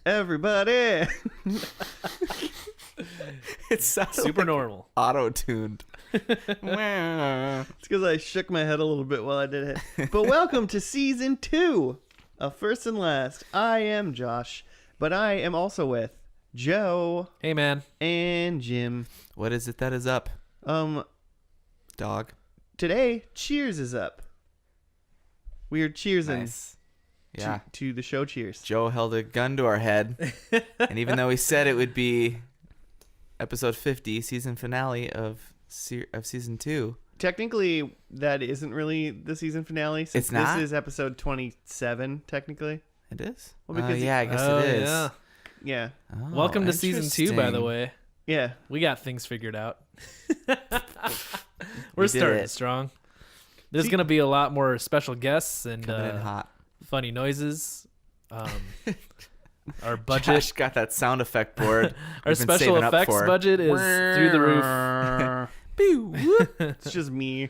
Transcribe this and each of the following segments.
Everybody. It sounds Super normal. auto-tuned. It's because I shook my head a little bit while I did it. But welcome to season 2 of First and Last. I am Josh, but I am also with Joe. Hey, man. And Jim. What is it that is up? Dog. Today, Cheers is up. We are cheersing. Nice. Yeah. To the show Cheers. Joe held a gun to our head, and even though he said it would be episode 50, season finale of season 2. Technically, that isn't really the season finale. Since It's not? This is episode 27, technically. It is? Well, because yeah, I guess it is. Yeah. Yeah. Oh, Welcome to season 2, by the interesting. way. Yeah. We got things figured out. We We're did starting it. strong. There's See- going to be a lot more special guests and Coming in hot. funny noises. Our budget, Josh got that sound effect board. our we've been special saving up effects for. budget is through the roof. Pew, whoop. It's just me.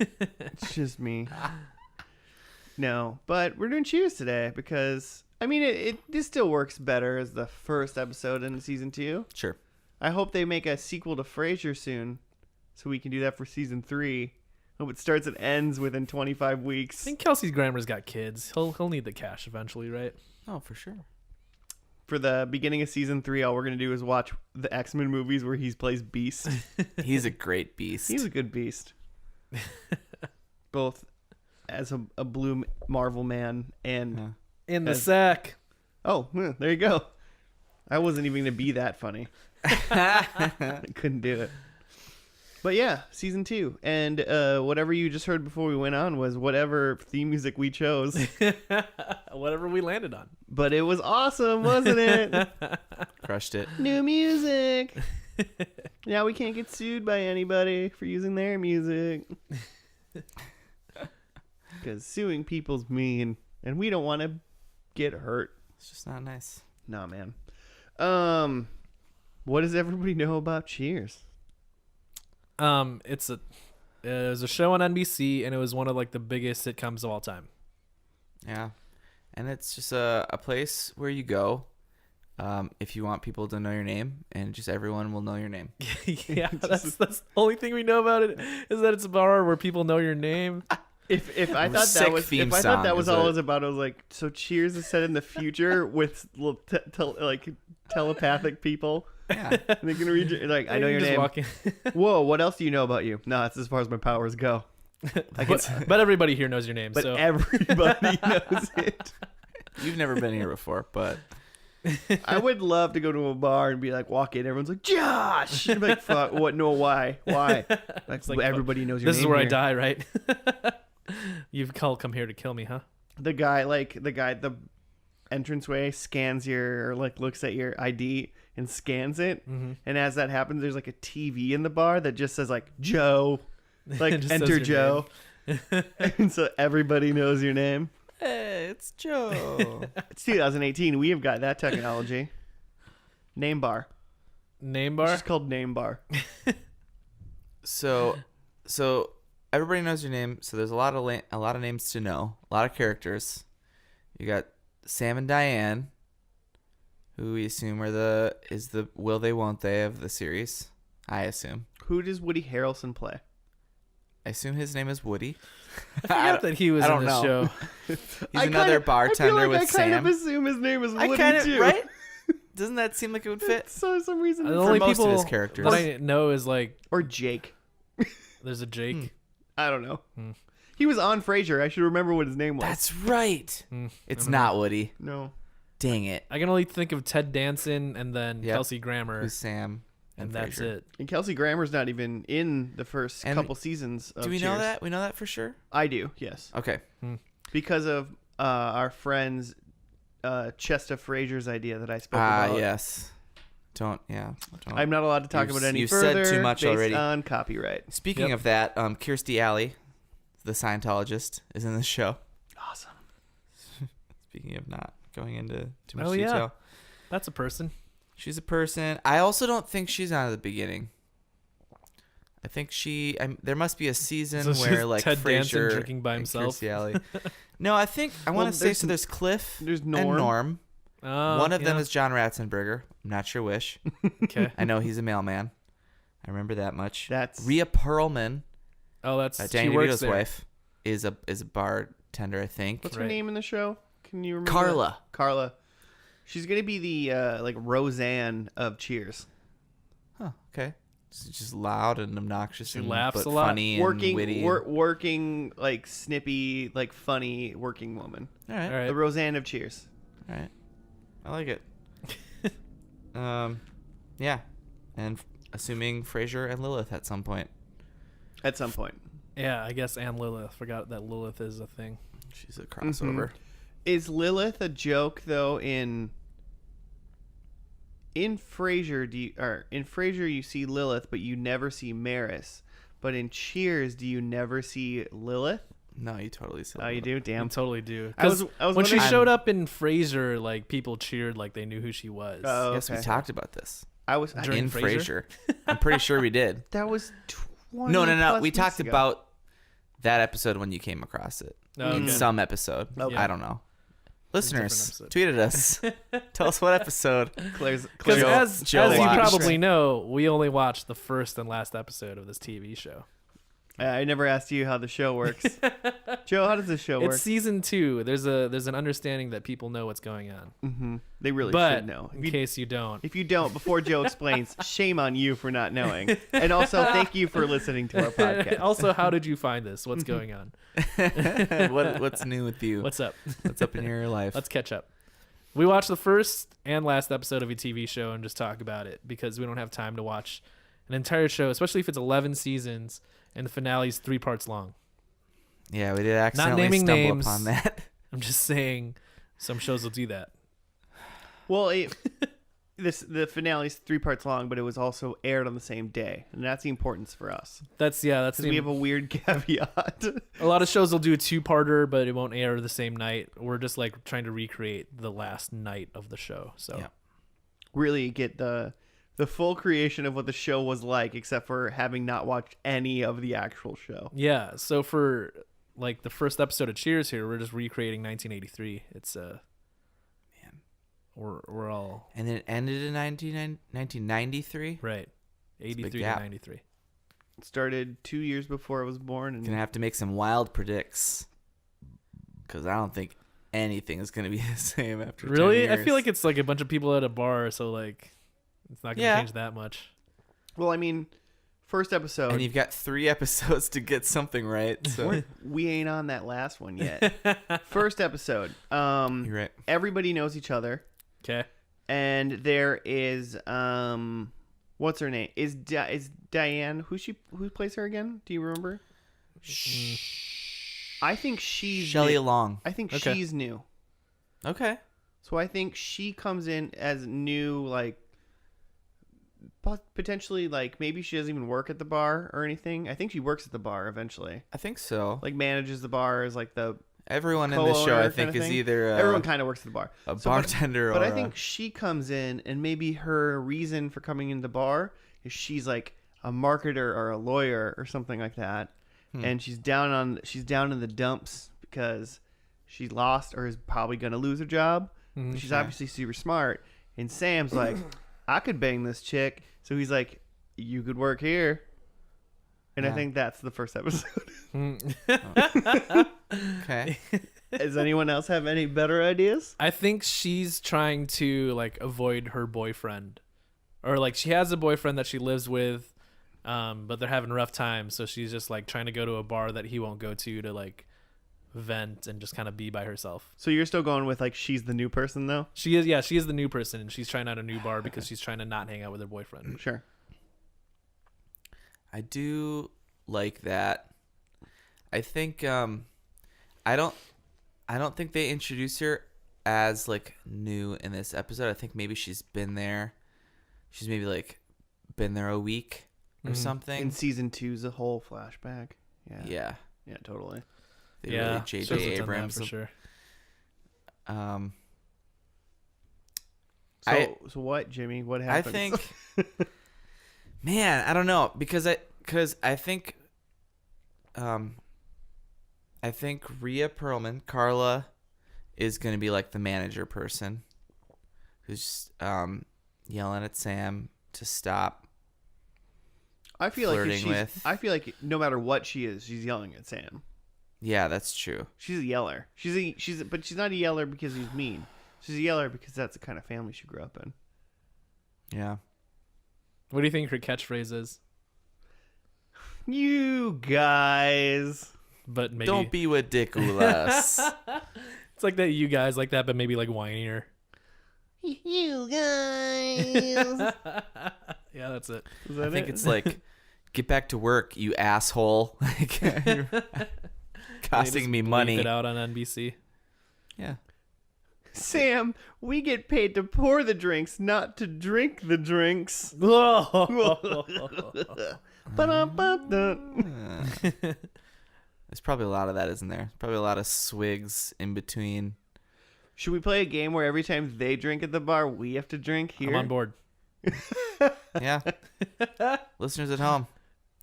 It's just me. No, but we're doing Cheers today because, I mean, this still works better as the first episode in season 2. Sure. I hope they make a sequel to Frasier soon so we can do that for season 3. Hope it starts and ends within 25 I weeks. think Kelsey's Grammer's got kids. He'll need the cash eventually, right? Oh, for sure. For the beginning of season 3, all we're going to do is watch the X-Men movies where he plays Beast. He's a great beast. He's a good Beast. Both as a blue Marvel man and... In the As- sack. Oh, there you go. I wasn't even going to be that funny. I couldn't do it. But yeah, season 2. And whatever you just heard before we went on was whatever theme music we chose. Whatever we landed on. But it was awesome, wasn't it? Crushed it. New music. Now we can't get sued by anybody for using their music. Because suing people's mean. And we don't want to get hurt. It's just not nice. Nah, man. What does everybody know about Cheers? It was a show on NBC, and it was one of like the biggest sitcoms of all time. Yeah. And it's just a place where you go if you want people to know your name, and just everyone will know your name. Yeah, that's the only thing we know about it is that it's a bar where people know your name. If I thought Sick that was theme if I thought that song was is all a- it was about, I was like, so Cheers is set in the future with little like telepathic people. Yeah. And they can read your, like, I know your Just name. walk in. Whoa, what else do you know about you? No, that's as far as my powers go. but everybody here knows your name. But so everybody knows it. You've never been here before, but I would love to go to a bar and be like, walk in, everyone's like, Josh. And be like, fuck, what? No, why? Why? Like, like, everybody knows your this name. is where I here. die, right? You've come here to kill me, huh? The guy, the entranceway scans your, or like looks at your ID and scans it. Mm-hmm. And as that happens, there's like a TV in the bar that just says like Joe, like It just says enter your Joe. And so everybody knows your name. hey, it's Joe. It's 2018. We have got that technology. Name bar. Name It's bar. just called name bar. So everybody knows your name. So there's a lot of names to know, a lot of characters. You got Sam and Diane, who we assume are the will they won't they of the series. I assume. Who does Woody Harrelson play? I assume his name is Woody. I forgot that he was I in don't this know. show. He's another bartender I feel like with I kind Sam. of assume his name is Woody too. right? Doesn't that seem like it would fit? So some reason, The it's- only most of people his characters. that I know is like or Jake. there's a Jake. I don't know. Hmm. He was on Frasier. I should remember what his name was. That's right. Hmm, It's I don't know. not Woody. No. Dang it. I can only think of Ted Danson and then Yep. Kelsey Grammer, Who's Sam? and that's Frasier. it. And Kelsey Grammer's not even in the first And couple seasons of Do we Cheers. know that? We know that for sure? I do, yes. Okay. Because of our friend's Chesta Frazier's idea that I spoke about. Yes. Don't. I'm not allowed to talk about it any you've said further too much based already. on copyright. Speaking Yep. of that, Kirstie Alley, the Scientologist, is in this show. Awesome. Speaking of not going into too much Oh, yeah. detail. That's a person. She's a person. I also don't think she's on at the beginning. I think there must be a season So she's where like Ted Danson Frasier drinking by and himself. Kirstie Alley. No, I think I want Well, to say so. There's Cliff There's and Norm. Norm, One of them yeah. is John Ratzenberger. I'm not sure which. Okay. I know he's a mailman. I remember that much. That's Rhea Perlman, Oh, that's Danny she works DeVito's there. wife, is a bartender, I think. what's her Right. name in the show? Can you remember? Carla. that? Carla. She's gonna be the like Roseanne of Cheers. Huh. Okay. She's just loud and obnoxious She and laughs but a lot. funny and Working, witty. working like snippy, like funny working woman. All right. All right. The Roseanne of Cheers. All right. I like it. Yeah. And assuming Frasier and Lilith at some point. At some point. Yeah, I guess Anne Lilith. Forgot that Lilith is a thing. She's a crossover. Is Lilith a joke though? In Frasier, in Frasier you see Lilith, but you never see Maris. But in Cheers, do you never see Lilith? No, you totally said Oh, you do? I Damn. totally do. I was 'Cause when when she wondering- showed up in Frasier, like people cheered like they knew who she was. Oh, Yes, we okay. talked about this During in Frasier? Frasier. I'm pretty sure we did. that was 20 No. plus We weeks talked ago. about that episode when you came across it. Oh, In okay. some episode. Okay. I don't know. Listeners, episode. tweet at us. Tell us what episode. Claire's Because Joe- as Joe you watched. probably know, we only watched the first and last episode of this TV show. I never asked you how the show works. Joe, how does this show work? It's season 2. There's an understanding that people know what's going on. Mm-hmm. They really But should know. in case you don't, If you don't, before Joe explains, shame on you for not knowing. And also, thank you for listening to our podcast. also, how did you find this? What's going on? What's new with you? What's up? What's up in your life? Let's catch up. We watched the first and last episode of a TV show and just talk about it because we don't have time to watch an entire show, especially if it's 11 seasons and the finale's 3 parts long. Yeah, we did accidentally naming stumble names. upon that. I'm just saying some shows will do that. Well, the finale's 3 parts long, but it was also aired on the same day. And that's the importance for us. That's Because we have a weird caveat. a lot of shows will do a 2-parter, but it won't air the same night. We're just like trying to recreate the last night of the show. So Yeah. Really get the full creation of what the show was like, except for having not watched any of the actual show. yeah. So for like the first episode of Cheers here, we're just recreating 1983. It's Man. we're all And then it ended in 1993. right. a big 83 to gap. 93. It started 2 years before I was born. And Gonna have to make some wild predicts. Because I don't think anything is gonna be the same after 10 Really? I years. feel like it's like a bunch of people at a bar, so like it's not gonna Yeah. change that much. well, I mean, first episode, And you've got 3 episodes to get something right. So we ain't on that last one yet. First episode, you're right. everybody knows each other. Okay. And there is what's her name? Is Diane who plays her again? Do you remember? I think she's Shelley new. Long. I think Okay. she's new. Okay. So I think she comes in as new, like potentially, like maybe she doesn't even work at the bar or anything. I think she works at the bar eventually. I think so. Like manages the bar as like the Everyone in this show, co-owner I think, kinda is thing. either everyone kind of works at the bar. a So, bartender But or I think she comes in, and maybe her reason for coming into the bar is she's like a marketer or a lawyer or something like that, and she's down in the dumps because she lost or is probably gonna lose her job. But she's obviously super smart, and Sam's like, I could bang this chick, so he's like, you could work here, and I Yeah. think that's the first episode. okay. Does anyone else have any better ideas? I think she's trying to like avoid her boyfriend, or like she has a boyfriend that she lives with, but they're having a rough time, so she's just like trying to go to a bar that he won't go to like vent and just kind of be by herself. So you're still going with like she's the new person though? She is the new person, and she's trying out a new bar because she's trying to not hang out with her boyfriend. Sure. I do like that. I think I don't think they introduce her as like new in this episode. I think maybe she's been there. She's maybe like been there a week or something. In season 2's a whole flashback. Yeah. Yeah. Yeah, totally. They Yeah, really she J.J. hasn't done that Abrams. for sure. So what, Jimmy? What I happens? think, man, I don't know because I think Rhea Perlman, Carla, is gonna be like the manager person, who's yelling at Sam to stop. I feel like flirting with. I feel like no matter what she is, she's yelling at Sam. Yeah, that's true. She's a yeller. But she's not a yeller because he's mean. She's a yeller because that's the kind of family she grew up in. Yeah. What do you think her catchphrase is? You guys. But maybe Don't be ridiculous. it's like that. You guys like that, but maybe like whinier. You guys. Yeah, that's it. I think it's like, get back to work, you asshole. Like, you're costing me money. It out on NBC. Yeah. Sam, we get paid to pour the drinks, not to drink the drinks. Ba-dum-ba-dum. There's probably a lot of that, isn't there? Probably a lot of swigs in between. Should we play a game where every time they drink at the bar, we have to drink here? I'm on board. Yeah. Listeners at home,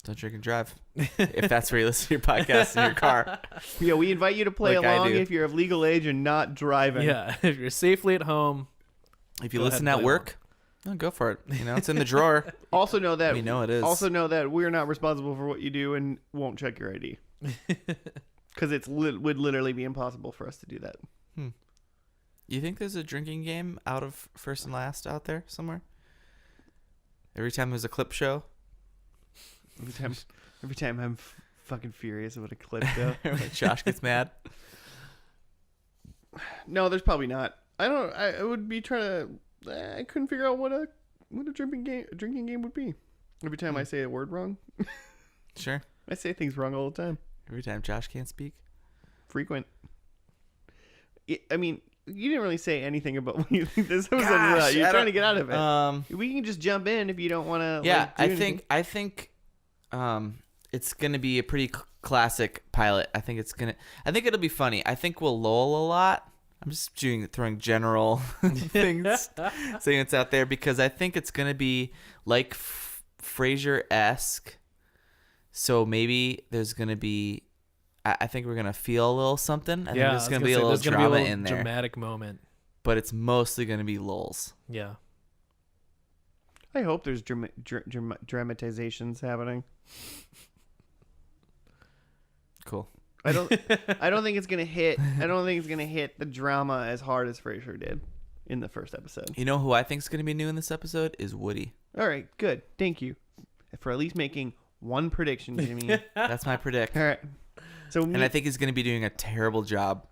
don't drink and drive. If that's where you listen to your podcast in your car. Yeah, we invite you to play Like I along do. if you're of legal age and not driving. Yeah, if you're safely at home. If you Go listen ahead and at play work, go for it. You know, it's in the drawer. Also know that We know it is. Also know that we're not responsible for what you do and won't check your ID. Because would literally be impossible for us to do that. You think there's a drinking game out of First and Last out there somewhere? Every time there's a clip show? Every time I'm fucking furious about a clip show. When Josh gets mad? No, there's probably not. I would be trying to. I couldn't figure out what a drinking game would be. Every time I say a word wrong, Sure. I say things wrong all the time. Every time Josh can't speak? Frequent. I mean, you didn't really say anything about what you think this episode is Gosh, about. You're I trying to don't- get out of it. We can just jump in if you don't want to. Yeah, do I anything. think it's gonna be a pretty classic pilot. I think it'll be funny. I think we'll lull a lot. I'm just throwing general things, saying it's out there because I think it's gonna be like Frasier-esque. So maybe there's gonna be. I think we're gonna feel a little something. I think there's gonna be a little drama in there, dramatic moment. but it's mostly gonna be lulls. Yeah. I hope there's dramatizations happening. Cool. I don't think it's gonna hit. I don't think it's gonna hit the drama as hard as Frasier did in the first episode. You know who I think is gonna be new in this episode is Woody. All right, good. Thank you for at least making one prediction, Jimmy. That's my predict. All right. So And I think he's gonna be doing a terrible job.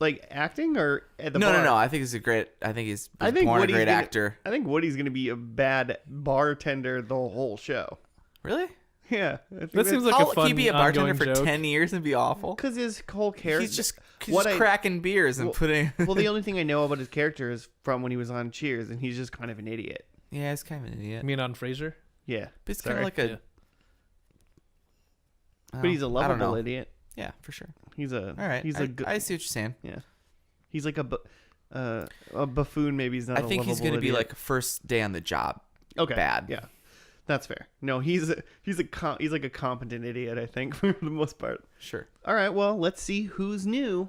like acting or at the No. bar? I think he's a great. I think he's I think born Woody's a great gonna- actor. I think Woody's gonna be a bad bartender the whole show. Really? Yeah, That seems like How a fun can he be a bartender ongoing for joke. 10 years and be awful? because his whole character. He's just what I- cracking beers and well- putting. well, the only thing I know about his character is from when he was on Cheers, and he's just kind of an idiot. Yeah, he's kind of an idiot. You mean on Frasier? Yeah, But he's kind sorry. of like a. Yeah. but he's a I don't know. lovable idiot. Yeah, for sure. He's a All right. He's I, a good. I see what you're saying. Yeah, he's like a buffoon. Maybe he's not. I think he's going to be like first day on the job. okay, bad. Yeah, that's fair. No, he's like a competent idiot. I think for the most part. Sure. All right, well, let's see who's new.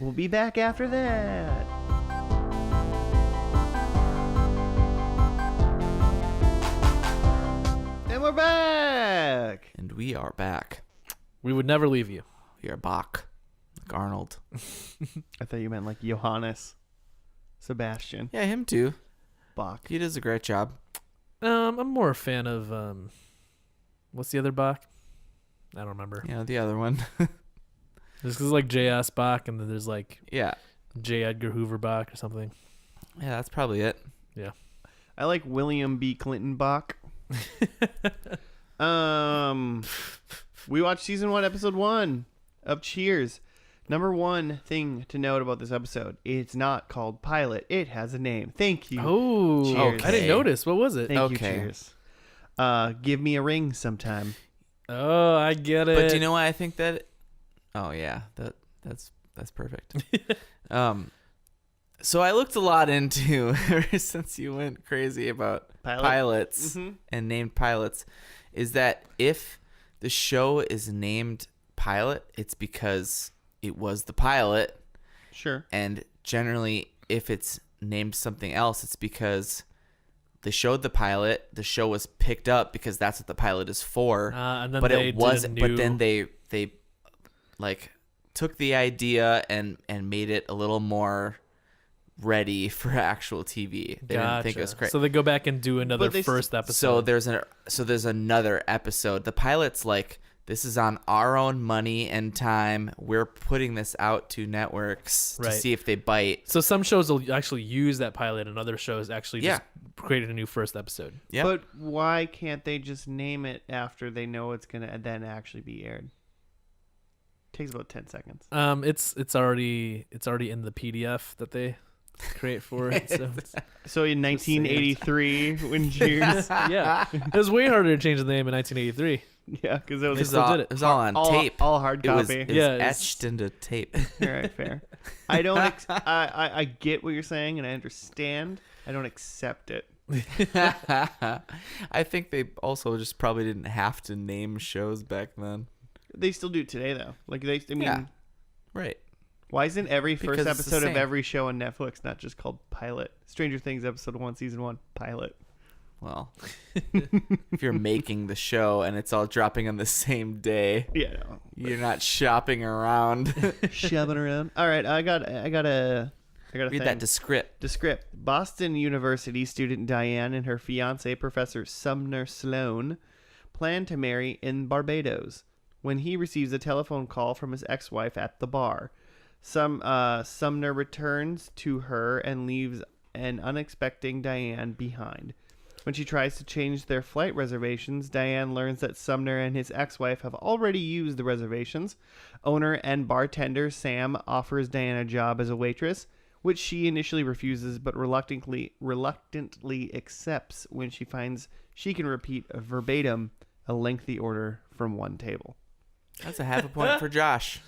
We'll be back after that. And we're back. And we are back. We would never leave you. We are back. Like Arnold. I thought you meant like Johannes Sebastian Yeah, him too. Bach. He does a great job. I'm more a fan of what's the other Bach? I don't remember. You know, the other one. There's cause like J.S. Bach, and then there's like Yeah. J. Edgar Hoover Bach or something. Yeah, that's probably it. I like William B. Clinton Bach. We watched season 1, episode 1 of Cheers. Number one thing to note about this episode: it's not called Pilot. It has a name. Thank you. Oh, Cheers. I didn't notice. What was it? Thank you. Okay. Cheers. Give me a ring sometime. Oh, I get it. But do you know why I think that? Oh yeah, that's perfect. So I looked a lot into ever since you went crazy about pilots Mhm. and named pilots, is that if the show is named Pilot, it's because it was the pilot, Sure. And generally, if it's named something else, it's because they showed the pilot. The show was picked up because that's what the pilot is for. And then But they it wasn't. did a But then new- they like took the idea and made it a little more ready for actual TV. They didn't think it was great. So they go back and do another But they first episode. So there's another episode. The pilot's like, this is on our own money and time. We're putting this out to networks to Right. see if they bite. So some shows will actually use that pilot, and other shows actually Yeah. just created a new first episode. Yeah. But why can't they just name it after they know it's gonna then actually be aired? Takes about 10 seconds. It's already in the PDF that they create for it. So So in 1983, when Cheers, yeah, it was way harder to change the name in 1983. yeah, because it it was was still all, did it. it was all on tape. all hard It was, copy. it was Yeah, it's- etched into tape. All right, fair. I don't. I get what you're saying, and I understand. I don't accept it. I think they also just probably didn't have to name shows back then. They still do today, though. Like they. I mean, Yeah. Right. why isn't every first Because it's the episode of same. every show on Netflix not just called Pilot? Stranger Things episode 1, season 1, Pilot. Well, if you're making the show and it's all dropping on the same day, Yeah. No. you're not shopping around. Shoving around. All right, I got a Read thing. that descript. Descript. Boston University student Diane and her fiance, Professor Sumner Sloan, plan to marry in Barbados when he receives a telephone call from his ex-wife at the bar. Sumner returns to her and leaves an unexpected Diane behind. When she tries to change their flight reservations, Diane learns that Sumner and his ex-wife have already used the reservations. Owner and bartender Sam offers Diane a job as a waitress, which she initially refuses but reluctantly accepts when she finds she can repeat verbatim a lengthy order from one table. That's a half a point for Josh.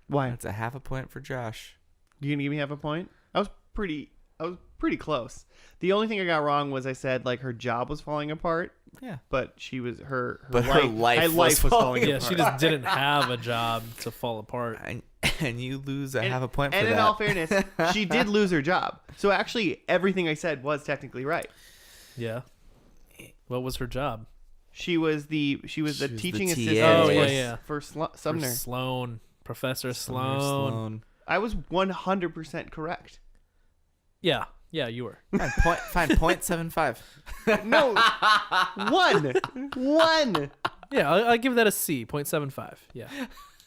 Why? That's a half a point for Josh. You gonna give me half a point? I was pretty close. The only thing I got wrong was I said like her job was falling apart, Yeah. but she was her But her life was was falling Yeah, apart. she just didn't have a job to fall apart. And you lose a half a point for And that. in all fairness, she did lose her job. So actually, everything I said was technically right. Yeah. What was her job? She was the was the teaching TA. assistant Oh, for, yeah, yeah. for Sumner. For Sloan. Professor Sumner Sloan. I was 100% correct. Yeah. Yeah, you were. Fine, 0.75. No, one. Yeah, I'll give that a C, 0.75. Yeah.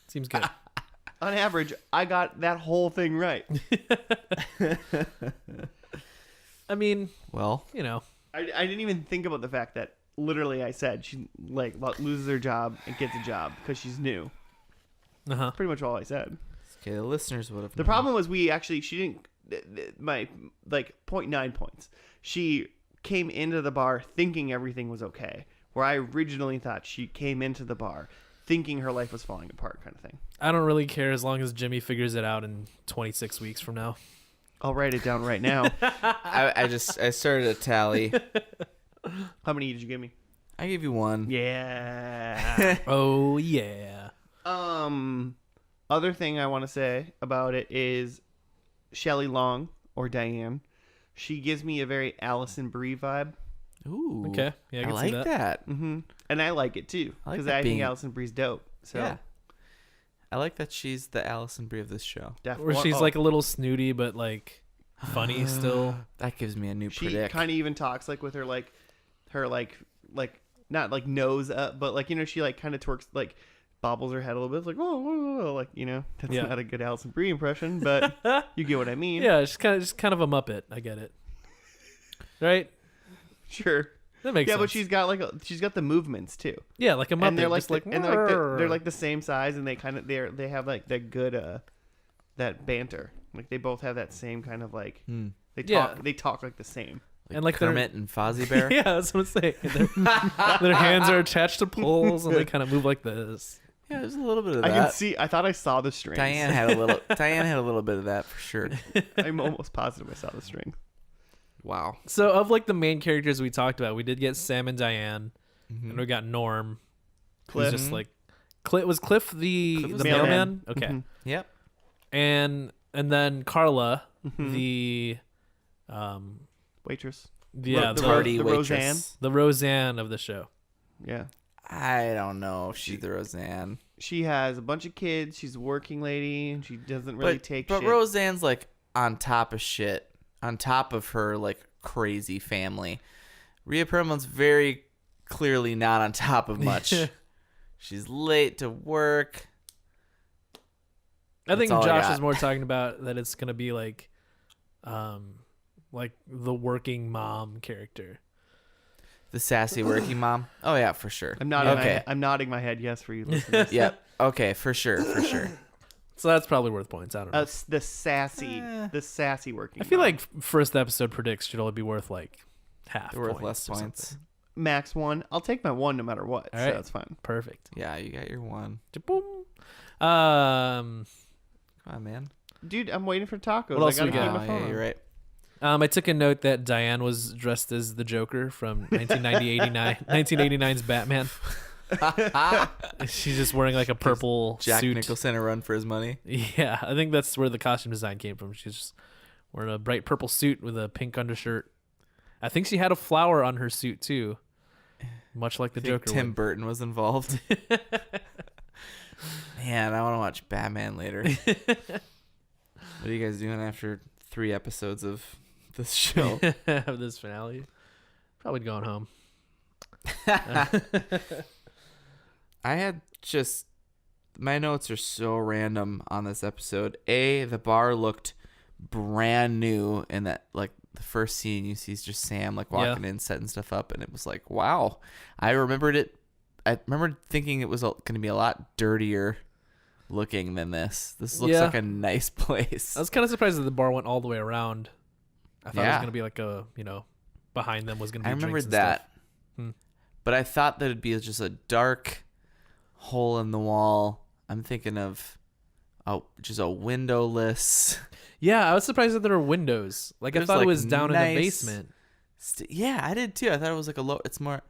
Seems good. On average, I got that whole thing right. I mean, Well, you know. I didn't even think about the fact that literally I said she like loses her job and gets a job because she's new. Uh-huh. Pretty much all I said. okay, the listeners would have The problem was she didn't my like 0.9 points. She came into the bar thinking everything was okay, where I originally thought she came into the bar thinking her life was falling apart, kind of thing. I don't really care as long as Jimmy figures it out in 26 weeks from now. I'll write it down right now. I started a tally. How many did you give me? I gave you one. Yeah. Oh, yeah. Other thing I want to say about it is Shelley Long or Diane. She gives me a very Alison Brie vibe. Ooh. Okay. Yeah, I I can like see that. that. Mm-hmm. And I like it too I like because that I think being- Alison Brie's dope. So Yeah. I like that she's the Alison Brie of this show. Where she's like a little snooty, but like funny still. That gives me a new she predict. kind of even talks like with her not like nose up, but like she like kind of twerks like bobbles her head a little bit like oh like that's Yeah. not a good Alison Brie impression, but you get what I mean. Yeah, she's kind of a Muppet. I get it. Right? Sure. That makes sense. But she's got the movements too. Yeah, like a Muppet. And they're like, just they're like the same size, and they have like that good that banter. Like they both have that same kind of like they talk like the same. and like they're- Kermit and Fozzie Bear. Yeah, that's what I'm saying. Their hands are attached to poles, and they kind of move like this. Yeah, there's a little bit of I that. can see. I thought I saw the strings. Diane had a little bit of that for sure. I'm almost positive I saw the strings. Wow. So of like the main characters we talked about, we did get Sam and Diane, Mm-hmm. and we got Norm. Cliff. Who's just like was Cliff the Cliff was mailman? mailman. Okay. Mhm. Yep. And And then Carla, Mhm. the Waitress. yeah, the the, Party the waitress. Roseanne. the Roseanne of the show. Yeah. I don't know if she's the Roseanne. She has a bunch of kids. She's a working lady, and she doesn't really take but shit. Roseanne's like on top of shit, on top of her like crazy family. Rhea Perlman's very clearly not on top of much. She's late to work. I think all I Josh got. is more talking about that it's gonna be like the working mom character. The sassy working mom. Oh yeah, for sure. I'm nodding. Okay. I'm nodding my head yes for you listeners. Yep. Okay, for sure. So that's probably worth points. I don't know. The sassy working. I feel mom. like first episode predicts should only be worth like half. They're worth points less or points. something. max 1. I'll take my 1 no matter what. All So right. that's fine. Perfect. Yeah, you got your one. Boom. Come on, man. Dude, I'm waiting for tacos. What else I we gotta got? keep my phone Yeah, on. you're right. I took a note that Diane was dressed as the Joker from 1989's Batman. She's just wearing like a purple Jack suit. Nicholson a run for his money. Yeah, I think that's where the costume design came from. She's just wearing a bright purple suit with a pink undershirt. I think she had a flower on her suit too, much like the I think Joker. Tim would. Burton was involved. Man, I want to watch Batman later. What are you guys doing after 3 episodes of this show? of this finale. Probably going home. I had just my notes are so random on this episode. The bar looked brand new, and that like the first scene you see is just Sam like walking in, setting stuff up, and it was like, wow. I remember thinking it was going to be a lot dirtier looking than this. This looks like a nice place. I was kind of surprised that the bar went all the way around. I thought it was Yeah. going to be like a, behind them was going to be I remember drinks and that. stuff. Hmm. But I thought that it'd be just a dark hole in the wall. I'm thinking of just a windowless. Yeah, I was surprised that there were windows. Like I There's, thought it like, was down in the nice- basement. Yeah, I did too. I thought it was like a low. It's more.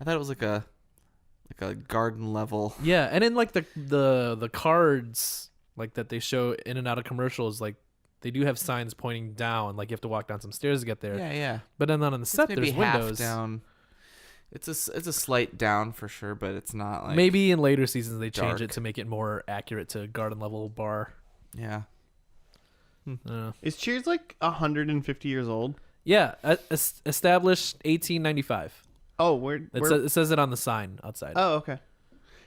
I thought it was like a garden level. Yeah, and in like the cards like that they show in and out of commercials, like they do have signs pointing down, like you have to walk down some stairs to get there. Yeah. But then on the set Maybe there's half windows. down. It's a slight down for sure, but it's not like Maybe in later seasons they change it dark. to make it more accurate to garden level bar. Yeah. I don't know. Is Cheers like 150 years old? Yeah, established 1895. Oh, It says it on the sign outside. Oh, okay.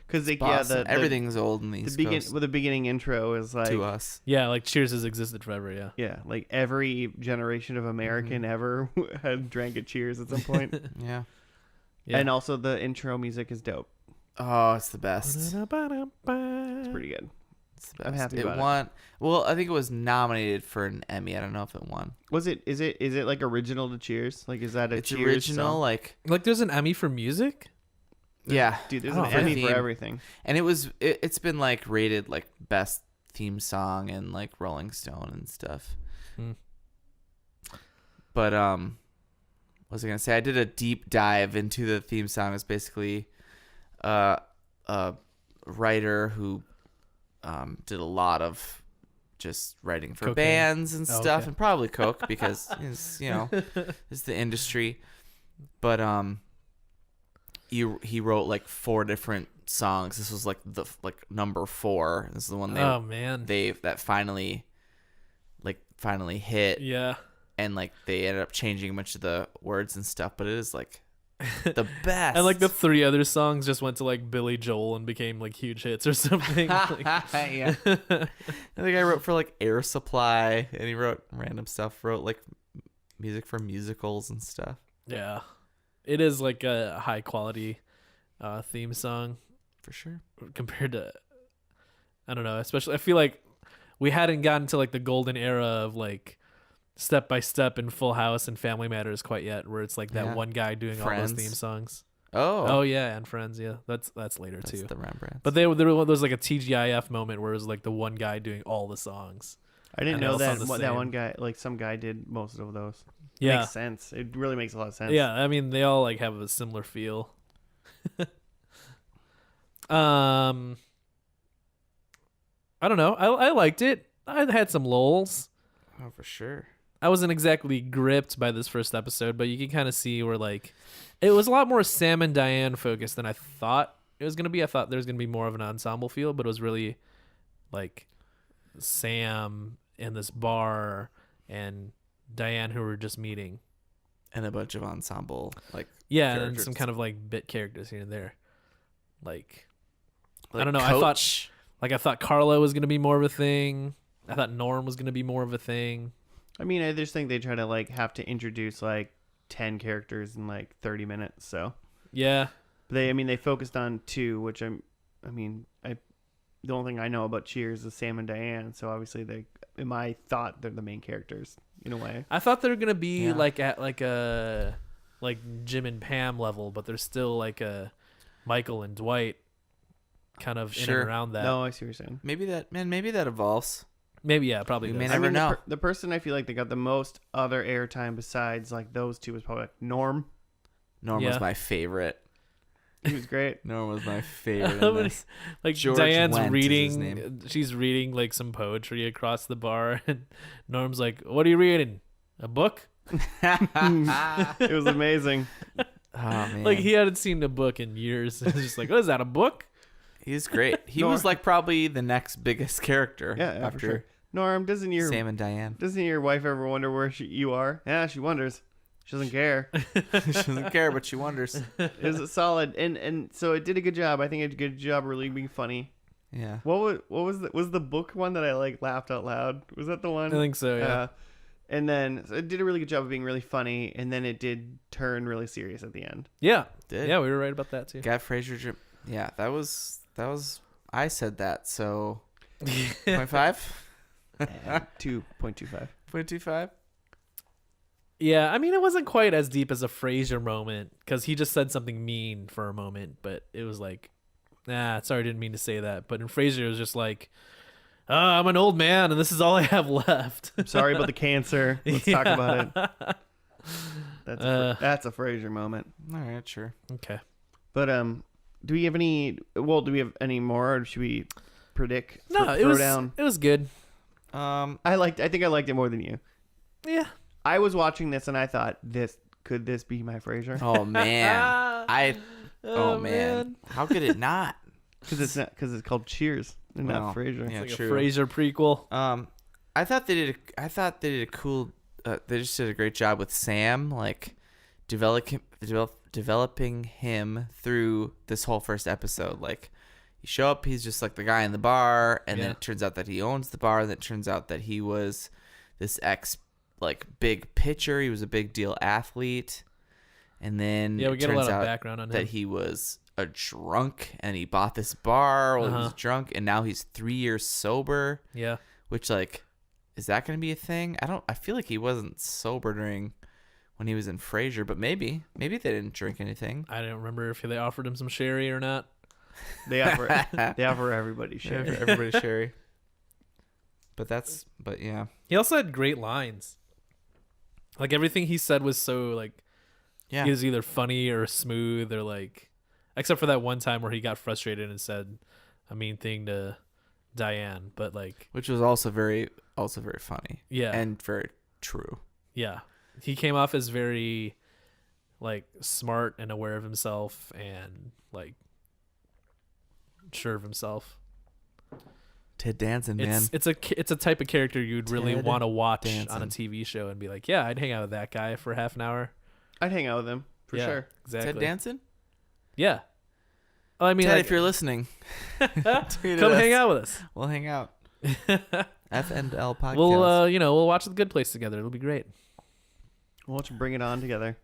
Because Everything's old in the East Coast the beginning intro is like to us. Yeah, like Cheers has existed forever. Yeah. yeah, like every generation of American ever had drank at Cheers at some point. Yeah. Yeah. And also the intro music is dope. Oh, it's the best. It's pretty good. It's the best. I'm happy it about it. won. Well, I think it was nominated for an Emmy. I don't know if it won. Is it like original to Cheers? Like is that a It's Cheers original, song? like Like there's an Emmy for music. yeah. Dude, there's Oh, an for Emmy theme. for everything. And it's been like rated like best theme song and like Rolling Stone and stuff. Hmm. But what was I gonna say? I did a deep dive into the theme song. It's basically a writer who did a lot lot just writing for Cocaine. bands and Oh, stuff, okay. and probably coke because it's it's the industry. But he wrote like 4 different songs. This was like the number 4. This is the one Oh man. that finally hit, Yeah. and like they ended up changing a bunch of the words and stuff. But it is like the best. And like the 3 other songs just went to like Billy Joel and became like huge hits or something. Like- yeah. I think I wrote for like Air Supply, and he wrote random stuff. Wrote like music for musicals and stuff. Yeah. It is like a high quality theme song For sure. compared to, I don't know, especially I feel like we hadn't gotten to like the golden era of like Step by Step and Full House and Family Matters quite yet, where it's like that Yeah. one guy doing all Friends. those theme songs. Oh. Oh yeah, and Friends, yeah. That's later That's too. the Rembrandt. But there was like a TGIF moment where it was like the one guy doing all the songs. I didn't And know they all that sound the that same. one guy, like some guy, did most of those. Yeah. Makes sense. It really makes a lot of sense. Yeah, I mean they all like have a similar feel. I don't know. I liked it. I had some lulls. Oh, for sure. I wasn't exactly gripped by this first episode, but you can kind of see where like it was a lot more Sam and Diane focused than I thought it was gonna be. I thought there was gonna be more of an ensemble feel, but it was really like Sam in this bar and Diane who were just meeting. And a bunch of ensemble, like, Yeah, and characters. some kind of like bit characters here and there. Like I Like don't know. Coach. I thought Carla was gonna be more of a thing. I thought Norm was gonna be more of a thing. I mean, I just think they try to like have to introduce like 10 characters in like 30 minutes. So Yeah. they focused on 2, which the only thing I know about Cheers is Sam and Diane. So obviously in my thought, they're the main characters in a way. I thought they were gonna be Yeah. like at like a Jim and Pam level, but they're still like a Michael and Dwight kind of in Sure. and around that. No, I see what you're saying. Maybe that evolves. Maybe, yeah, probably. We may does. never know. The person I feel like they got the most other airtime besides like those 2 was probably like Norm. Norm Yeah. was my favorite. He was great. Norm was my favorite in this. Like George Diane's Wendt is his reading, name. she's reading like some poetry across the bar, and Norm's like, "What are you reading? A book?" It was amazing. Oh, man. Like he hadn't seen a book in years. It's just like, "Oh, is that a book?" He's great. He Norm- was like probably the next biggest character Yeah, for after sure. Norm, doesn't Sam and Diane. your wife ever wonder where you are? Yeah, she wonders. She doesn't care. She doesn't care, but she wonders. It was solid, and so it did a good job. I think it did a good job really being funny. Yeah. What was the book one that I like laughed out loud? Was that the one? I think so. Yeah. And then so it did a really good job of being really funny, and then it did turn really serious at the end. Yeah. Did. Yeah, we were right about that too. Got Frasier. Yeah, that was. I said that. So 0.5. 2.25. 0.25. Yeah, I mean, it wasn't quite as deep as a Frasier moment because he just said something mean for a moment, but it was like, sorry, I didn't mean to say that. But in Frasier, it was just like, I'm an old man and this is all I have left. Sorry about the cancer. Let's talk about it. That's a Frasier moment. All right, sure. Okay. But do we have any? Well, do we have any more, or should we predict? No, it was good. Um, I think I liked it more than you. Yeah. I was watching this and I thought, could this be my Frasier? Oh man, Oh man, how could it not? Because it's called Cheers and Well, not Frasier. yeah. Like True. a Frasier prequel. I thought they did a cool. They just did a great job with Sam, like developing him through this whole first episode. Like, you show up, he's just like the guy in the bar, and then Yeah. it turns out that he owns the bar. Then it turns out that he was this big pitcher. He was a big deal athlete, and then Yeah, we it get a turns lot of out background on that him. he was a drunk and he bought this bar while he was Uh-huh. drunk, and now he's 3 years sober. Yeah. Which, like, is that going to be a thing? I feel like he wasn't sober when he was in Frasier, but maybe they didn't drink anything. I don't remember if they offered him some sherry or not. They offer everybody Sure, shit. everybody sherry. But yeah. He also had great lines. Like everything he said was so like Yeah. he was either funny or smooth or like, except for that one time where he got frustrated and said a mean thing to Diane, but like, Which was also very funny. yeah, And very true. yeah, he came off as very like smart and aware of himself and like sure of himself. Ted Danson, man. It's a type of character you'd really Ted want to watch Danson. on a TV show and be like, yeah, I'd hang out with that guy for half an hour. I'd hang out with him for Yeah, sure. Exactly. Ted Danson? Yeah. Well, I mean, Ted, like, if you're listening, tweet come at hang us. out with us. We'll hang out. FNL podcast. We'll watch The Good Place together. It'll be great. We'll watch Bring It On together.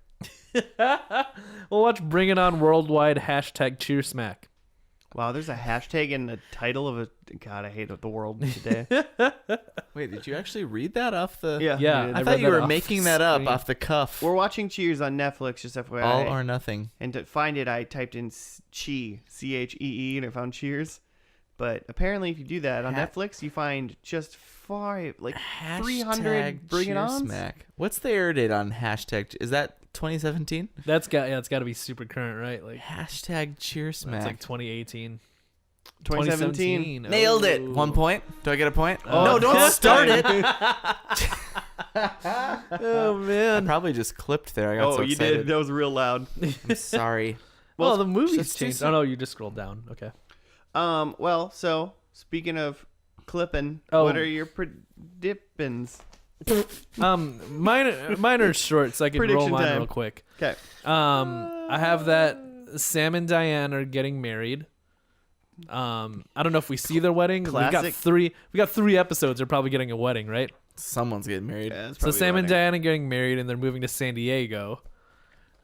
We'll watch Bring It On Worldwide #CheerSmack. Wow, there's a hashtag in the title of a. God, I hate the world today. Wait, did you actually read that off the? Yeah, Yeah, did. I I thought read you that were off making that up screen. off the cuff. We're watching Cheers on Netflix, just FYI. All or nothing. And to find it, I typed in Chee, CHEE, and I found Cheers. But apparently, if you do that on Netflix, you find just 300 Bring It Ons. Cheersmack. What's the air date on hashtag? Is that 2017? It's got to be super current, right? Like Hashtag it's Cheersmack. like 2018. 2017. Nailed it. 1 point. Do I get a point? Oh, No, don't start it. Oh I man. probably just clipped there. I got so You excited. did. That was real loud. I'm sorry. Well, the movie's just changed. do Oh no, you just scrolled down. Okay. Well, so speaking of clipping, Oh. what are your predippins? Mine are short, so I can roll Prediction mine time. real quick. Okay. I have that Sam and Diane are getting married. I don't know if we see their wedding. Classic. We got three episodes. They're probably getting a wedding, right? Someone's getting married. Yeah, that's So probably Sam the and wedding. Diane are getting married, and they're moving to San Diego.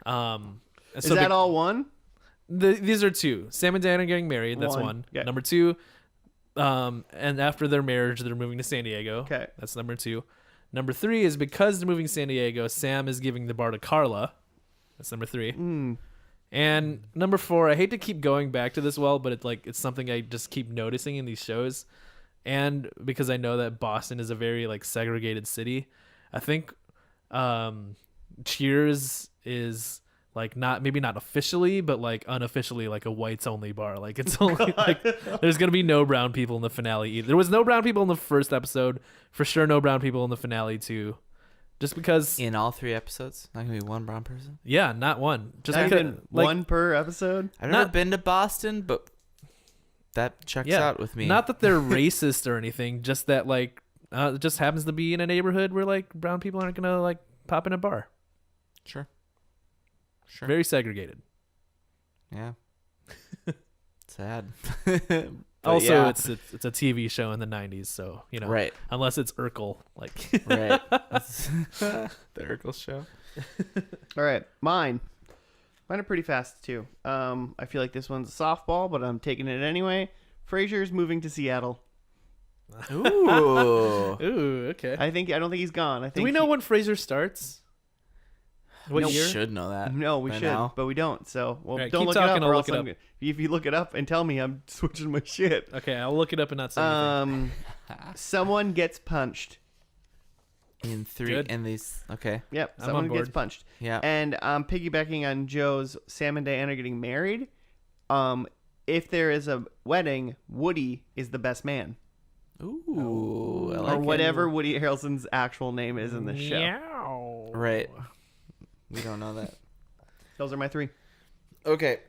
Is that all one? These are two. Sam and Diane are getting married. That's One. one. Okay. Number two, and after their marriage, they're moving to San Diego. Okay. That's number two. Number three is because they're moving to San Diego, Sam is giving the bar to Carla. That's number three. And number four, I hate to keep going back to this but it's something I just keep noticing in these shows. And because I know that Boston is a very segregated city, I think Cheers is maybe not officially, but unofficially a whites only bar. It's only there's gonna be no brown people in the finale either. There was no brown people in the first episode, for sure no brown people in the finale too. Just because In all 3 episodes, not gonna be one brown person. yeah, not one. Just Not because even one per episode. I've never Not- been to Boston, but that checks out with me. Not that they're racist or anything, just that it just happens to be in a neighborhood where brown people aren't gonna pop in a bar. Sure. Very segregated. Yeah. Sad. Also, yeah. it's a TV show in the 90s, so Right. unless it's Urkel, Right. The Urkel show. All right, mine are pretty fast too. I feel like this one's a softball, but I'm taking it anyway. Frasier's moving to Seattle. Ooh. Ooh, okay. I don't think he's gone. I think Do we know when Frasier starts? What We year? should know that. No, we by should, now. but we don't. So, Alright, don't keep look talking, it up. I'll Or look else it up. if you look it up and tell me, I'm switching my shit. Okay, I'll look it up and not say anything. Someone gets punched. In 3 Good. in these. Okay. Yep, I'm someone on gets board. punched. Yeah. And piggybacking on Joe's, Sam and Diane are getting married. If there is a wedding, Woody is the best man, Ooh. I like or it. whatever Woody Harrelson's actual name is in the show. Meow. Right. We don't know that. Those are my 3. Okay.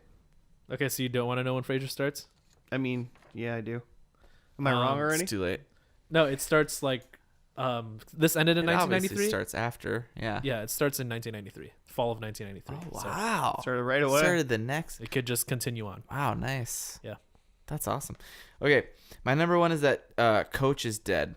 Okay, so you don't want to know when Frasier starts? I mean, yeah, I do. Am I wrong already? It's too late. No, it starts this ended in It obviously 1993. starts after. Yeah. Yeah, it starts in 1993, fall of 1993. Oh, So wow. Started right away. Started the next. it could just continue on. Wow, nice. Yeah. That's awesome. Okay, my number 1 is that Coach is dead.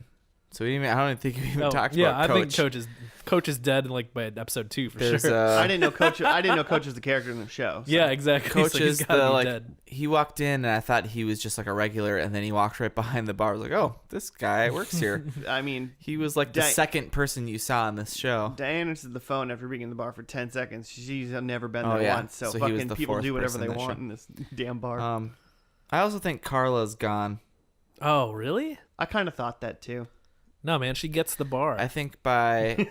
So I don't even think we even talked yeah, about I Coach. think Coach is dead by episode 2 for There's sure. I didn't know Coach. I didn't know Coach was the character in the show. So. Yeah, exactly. Coach so he's is gotta the be dead. he walked in and I thought he was just a regular, and then he walked right behind the bar. I was like, oh, this guy works here. I mean, He was the second person you saw on this show. Diane answered the phone after being in the bar for 10 seconds. She's never been Oh, there yeah. once. So, So he was fucking the people fourth do whatever person they in that want show. in this damn bar. I also think Carla's gone. Oh, really? I kind of thought that too. No, man, she gets the bar. I think by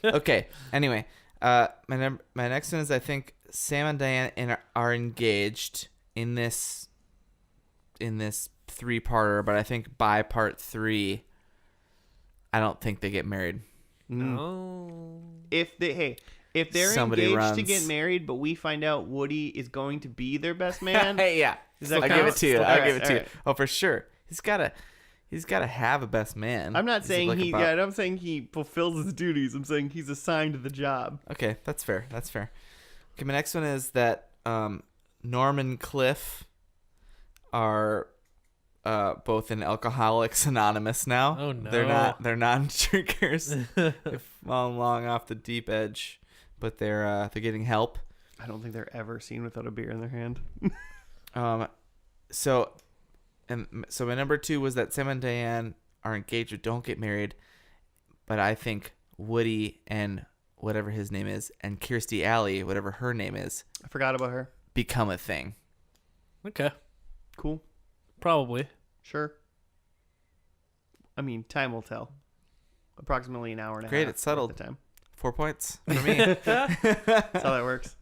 okay. Anyway, my next one is I think Sam and Diane are engaged in this 3-parter, but I think by part 3, I don't think they get married. Oh. If they're Somebody engaged to runs. get married, but we find out Woody is going to be their best man, yeah, Does that I give count? it to you. Still I counts. give it to you. Alright. Oh, for sure. He's gotta have a best man. I'm not Is it saying like he. about- Yeah, I'm saying he fulfills his duties. I'm saying he's assigned to the job. Okay, that's fair. That's fair. Okay, my next one is that Norm and Cliff are both in Alcoholics Anonymous now. Oh, no. They're non-drinkers. They've fallen long off the deep edge, but they're getting help. I don't think they're ever seen without a beer in their hand. So my number 2 was that Sam and Diane are engaged but don't get married, but I think Woody and whatever his name is, and Kirstie Alley, whatever her name is, I forgot about her. become a thing. Okay. Cool. Probably. Sure. I mean, time will tell. Approximately an hour and a Great, half. it's settled. At the time. 4 points for me. That's how that works.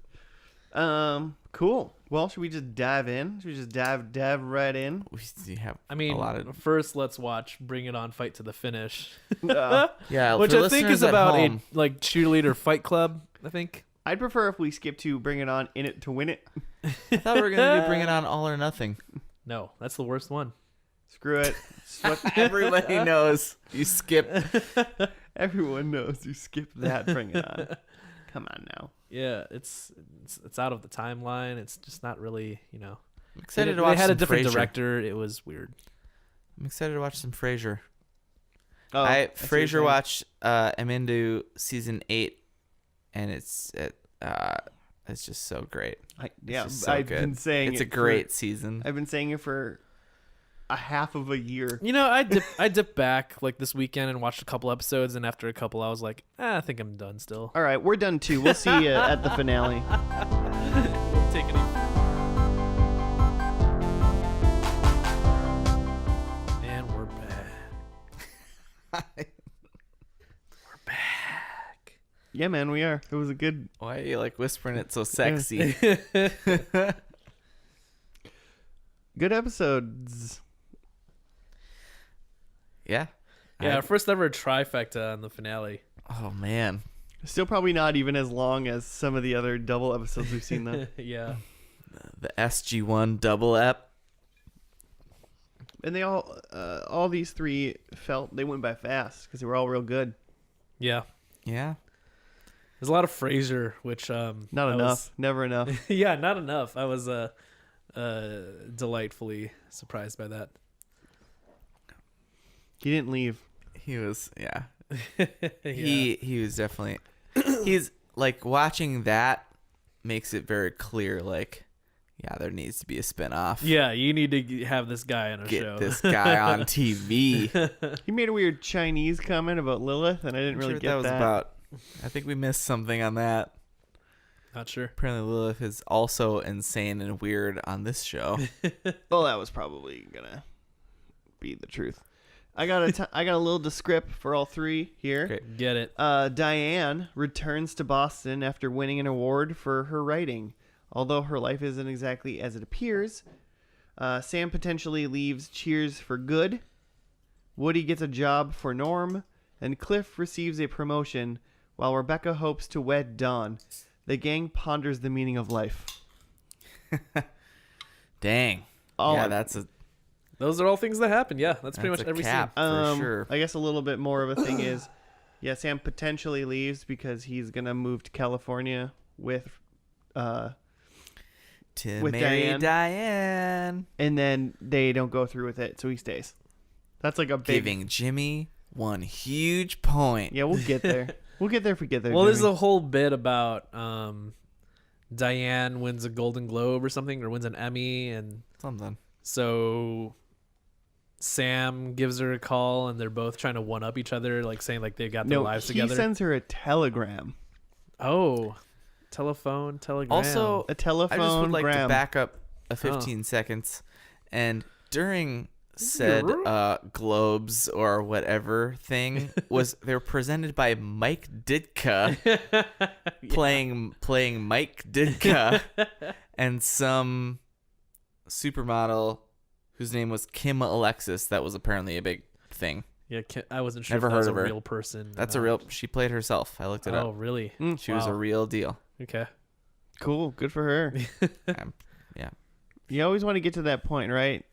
Cool. Well, should we just dive in? Should we just dive right in? We have I mean, a lot of first let's watch Bring It On Fight to the Finish. yeah, Which for I think listeners is at about home, a like cheerleader fight club, I think. I'd prefer if we skip to Bring It On, In It to Win It. I thought we were gonna do Bring It On All or Nothing. No, that's the worst one. Screw it. Everybody knows you skip. Everyone knows you skip that. Bring It On. Come on now. Yeah, it's out of the timeline. It's just not really, I'm excited to watch. They had a some different Frasier. director. It was weird. I'm excited to watch some Frasier. Oh, I see what you're Frasier saying. watch. I'm into season 8, and it's just so great. Yeah, just so I've good. been saying It's a it great season. I've been saying it for a half of a year. I dipped back like this weekend and watched a couple episodes, and after a couple, I was like, I think I'm done still. All right, we're done too. We'll see you at the finale. We'll take it easy. And we're back. We're back. Yeah, man, we are. It was a good. Why are you like whispering it so sexy? Good episodes. Yeah. Yeah, our first ever trifecta on the finale. Oh man. Still probably not even as long as some of the other double episodes we've seen, though. Yeah. The SG1 double ep. And they all these three they went by fast because they were all real good. Yeah. Yeah. There's a lot of Frasier, which Not enough. Never enough. Yeah, not enough. I was delightfully surprised by that. He didn't leave. He was Yeah. he was definitely he's like watching that makes it very clear like there needs to be a spinoff. Yeah, you need to have this guy on a Get show. this guy on TV. He made a weird Chinese comment about Lilith, and I didn't really What get that was about. I think we missed something on that. Not sure. Apparently Lilith is also insane and weird on this show. Well, that was probably gonna be the truth. I got a little descript for all three here. Great. Get it. Diane returns to Boston after winning an award for her writing. Although her life isn't exactly as it appears, Sam potentially leaves Cheers for good. Woody gets a job for Norm, and Cliff receives a promotion while Rebecca hopes to wed Dawn. The gang ponders the meaning of life. Dang. Those are all things that happen. Yeah, that's pretty much every cap scene. for sure. I guess a little bit more of a thing is, Sam potentially leaves because he's gonna move to California with To with marry Diane. and then they don't go through with it, so he stays. That's like a big. Giving Jimmy one huge point. Yeah, we'll get there. We'll get there if we get there. Well, there's Jimmy. a whole bit about Diane wins a Golden Globe or something, or wins an Emmy, and Something. so Sam gives her a call, and they're both trying to one up each other, like saying like they've got their lives together. He sends her a telegram. Oh, telegram. Also, A telephone. I just would like to gram. back up a 15 seconds. And during said Globes or whatever thing they were presented by Mike Ditka playing Mike Ditka and some supermodel whose name was Kim Alexis. That was apparently a big thing. Yeah, I wasn't sure Never if that heard was of a her. real person. That's a real. She played herself. I looked it Oh, up. really? She was a real deal. Okay. Cool. Good for her. Yeah. You always want to get to that point, right?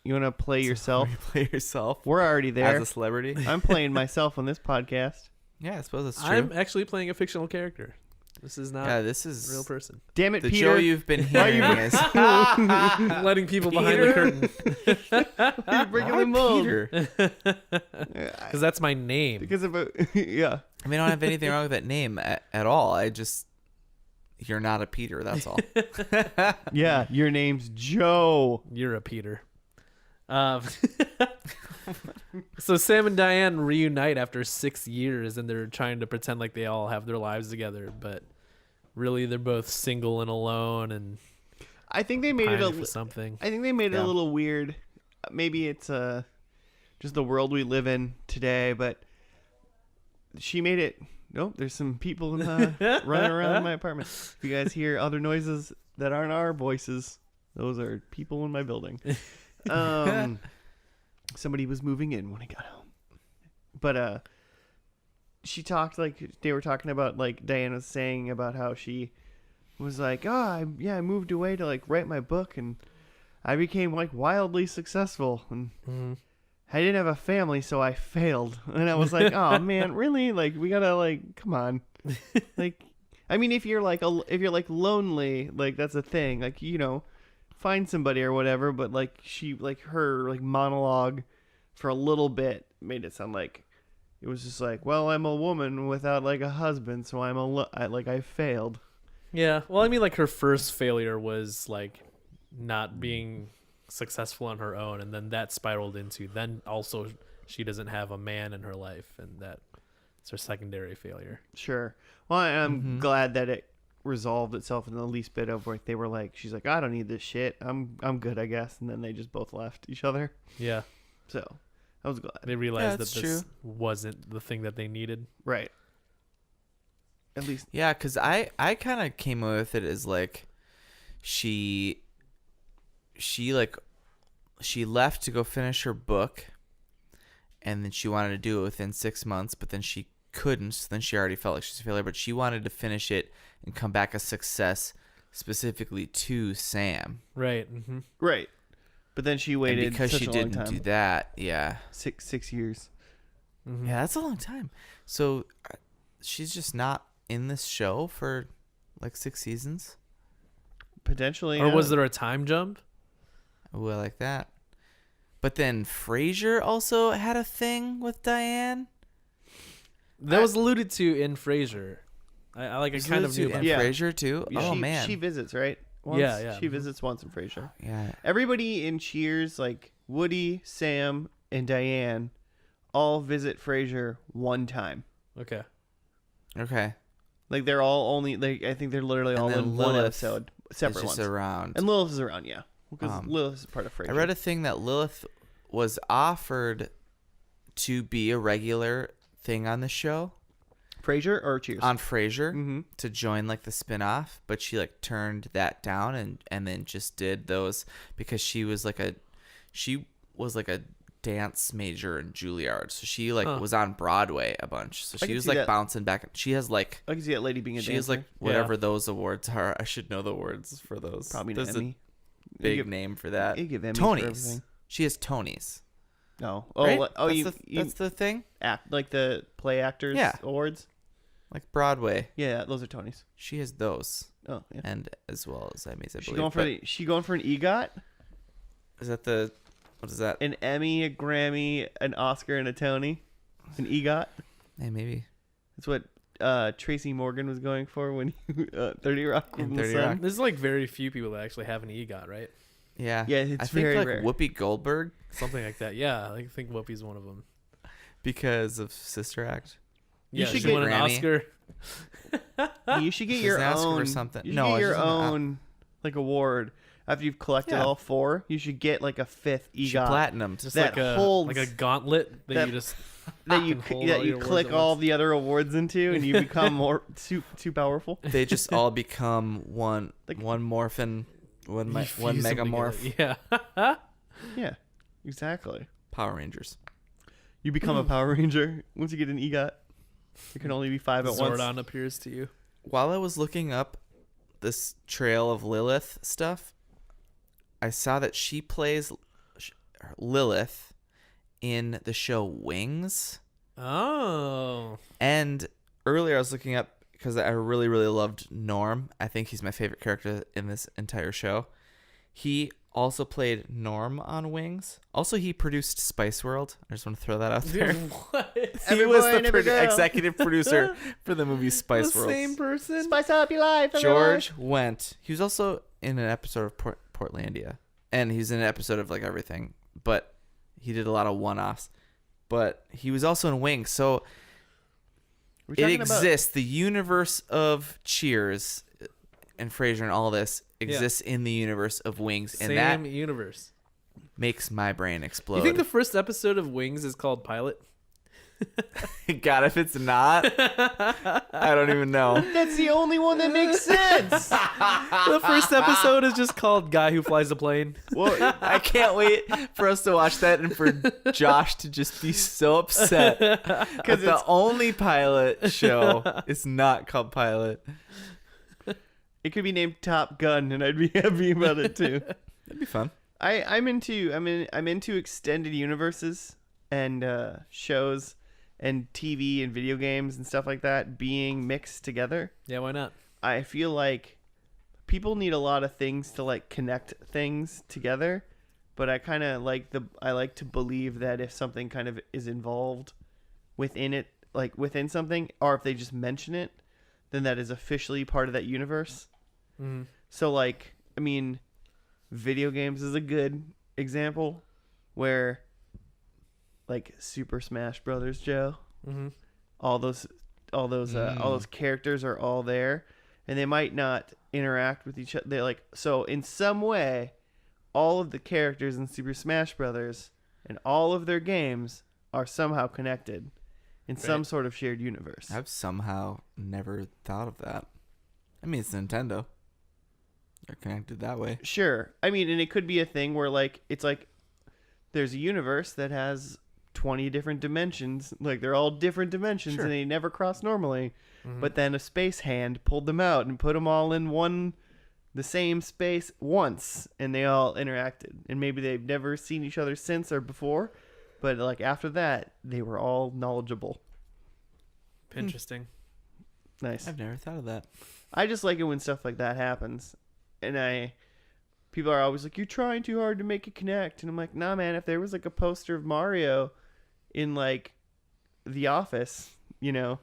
You want to play yourself. You play yourself We're already there. as a celebrity. I'm playing myself on this podcast. Yeah, I suppose that's true. I'm actually playing a fictional character. This is not this is a real person. Damn it, the Peter. Joe you've been hearing is Letting people behind the curtain. You're breaking Why the mold. Peter? Because that's my name. Because of yeah. I mean, I don't have anything wrong with that name at all. I just you're not a Peter. That's all. Yeah, your name's Joe. You're a Peter. So Sam and Diane reunite after 6 years, and they're trying to pretend like they all have their lives together, but really they're both single and alone and I think they made it pining for a something. I think they made it Yeah. a little weird. Maybe it's just the world we live in today, but she made it Nope, there's some people running around my apartment. If you guys hear other noises that aren't our voices, those are people in my building. Somebody was moving in when I got home. But she talked they were talking about Diana was saying about how she was like, I moved away to write my book and I became wildly successful and I didn't have a family, so I failed. And I was like, oh man, really? We gotta come on. I mean, if you're lonely, that's a thing. Find somebody or whatever. But she her monologue for a little bit made it sound like it was just well, I'm a woman without a husband, so I failed. Yeah. Well, I mean, her first failure was not being successful on her own, and then that spiraled into then also she doesn't have a man in her life, and that's her secondary failure. Sure. Well, I'm glad that it resolved itself in the least bit of where they were she's like, I don't need this shit. I'm good, I guess. And then they just both left each other. Yeah. So I was glad. They realized that this true. wasn't the thing that they needed. Right. At least. Yeah, because I kind of came away with it as she left to go finish her book, and then she wanted to do it within 6 months, but then she couldn't. So then she already felt like she's a failure, but she wanted to finish it and come back a success, specifically to Sam. Right. Mm-hmm. Right. But then she waited and because such she a long didn't time. do that. Yeah. 6 years. Mm-hmm. Yeah, that's a long time. So she's just not in this show for 6 seasons. Potentially. Or was there a time jump? Ooh, I like that. But then Frasier also had a thing with Diane. That was alluded to in Frasier. I kind of knew about in Yeah. Frasier too. Oh man, She visits, right? Once. Yeah. She visits once in Frasier. yeah. Everybody in Cheers, Woody, Sam, and Diane, all visit Frasier one time. Okay. Okay. They're all only I think they're literally And all then in one Lilith episode, It's separate just ones. around. And Lilith is around, yeah, because Lilith is part of Frasier. I read a thing that Lilith was offered to be a regular thing on the show. Frasier or Cheers? On Frasier Mm-hmm. to join the spin-off, but she turned that down and then just did those because she was a dance major in Juilliard, so she was on Broadway a bunch, so I she can was see that. bouncing back. She has I can see that lady being a she dancer. has whatever those awards are. I should know the words for those. Probably an There's a Emmy. big name for that. You give Emmys for Tonys. everything. She has Tonys. No. Oh, Right? you That's the thing. act the play actors Yeah. awards. Like Broadway, Yeah, those are Tonys. she has those, Oh, yeah. and as well as Emmys, I She believe. going for an EGOT, Is that what is that? an Emmy, a Grammy, an Oscar, and a Tony, an EGOT. Hey, maybe. That's what Tracy Morgan was going for when 30 Rock In from the 30 Sun. Rock. There's very few people that actually have an EGOT, right? Yeah. Yeah, it's I think very rare. Whoopi Goldberg Something like that. Yeah, I think Whoopi's one of them. because of Sister Act. Yeah, should she get won an Grammy. Oscar. You should get She's your an Oscar own or something. You should No, get your she's an own award after you've collected Yeah. all 4. You should get a 5th She EGOT platinumed. Just That like holds- a gauntlet that that- you just that you can hold all your awards click at all once. the other awards into, and you become more too powerful. They just all become one Like- morphin, one you one fuse them megamorph. together. Yeah. Yeah, exactly. Power Rangers. You become a Power Ranger once you get an EGOT. There can only be 5 at once. Zordon appears to you. While I was looking up this trail of Lilith stuff, I saw that she plays Lilith in the show Wings. Oh. And earlier I was looking up because I really, really loved Norm. I think he's my favorite character in this entire show. He also played Norm on Wings. Also, he produced Spice World. I just want to throw that out there. What? He Every was boy the and every girl. executive producer for the movie Spice The World. same person? Spice up your life, George Wendt. He was also in an episode of Portlandia, and he's in an episode of everything. But he did a lot of one-offs. But he was also in Wings, so it exists. The universe of Cheers and Frasier and all this exists in the universe of Wings, and that Same universe. makes my brain explode. You think the first episode of Wings is called Pilot? God, if it's not, I don't even know. That's the only one that makes sense. The first episode is just called "Guy Who Flies a Plane." Well, I can't wait for us to watch that and for Josh to just be so upset because the only pilot show is not called Pilot. It could be named Top Gun, and I'd be happy about it too. That'd be fun. I'm into extended universes and shows and TV and video games and stuff like that being mixed together. Yeah, why not? I feel like people need a lot of things to like connect things together, but I kind of I like to believe that if something kind of is involved within it, like within something, or if they just mention it, then that is officially part of that universe. Mm-hmm. So like, I mean, video games is a good example where like Super Smash Brothers, Joe, Mm-hmm. all those characters are all there, and they might not interact with each other. They're like, so in some way, all of the characters in Super Smash Brothers and all of their games are somehow connected in some sort of shared universe. I've somehow never thought of that. I mean, it's Nintendo. They're connected that way. Sure. I mean, and it could be a thing where like it's like there's a universe that has 20 different dimensions. Like they're all different dimensions and they never cross normally. Mm-hmm. But then a space hand pulled them out and put them all in the same space once, and they all interacted. And maybe they've never seen each other since or before, but like after that, they were all knowledgeable. Interesting. Nice. I've never thought of that. I just like it when stuff like that happens. And people are always like, you're trying too hard to make it connect. And I'm like, nah, man, if there was like a poster of Mario in like The Office, you know,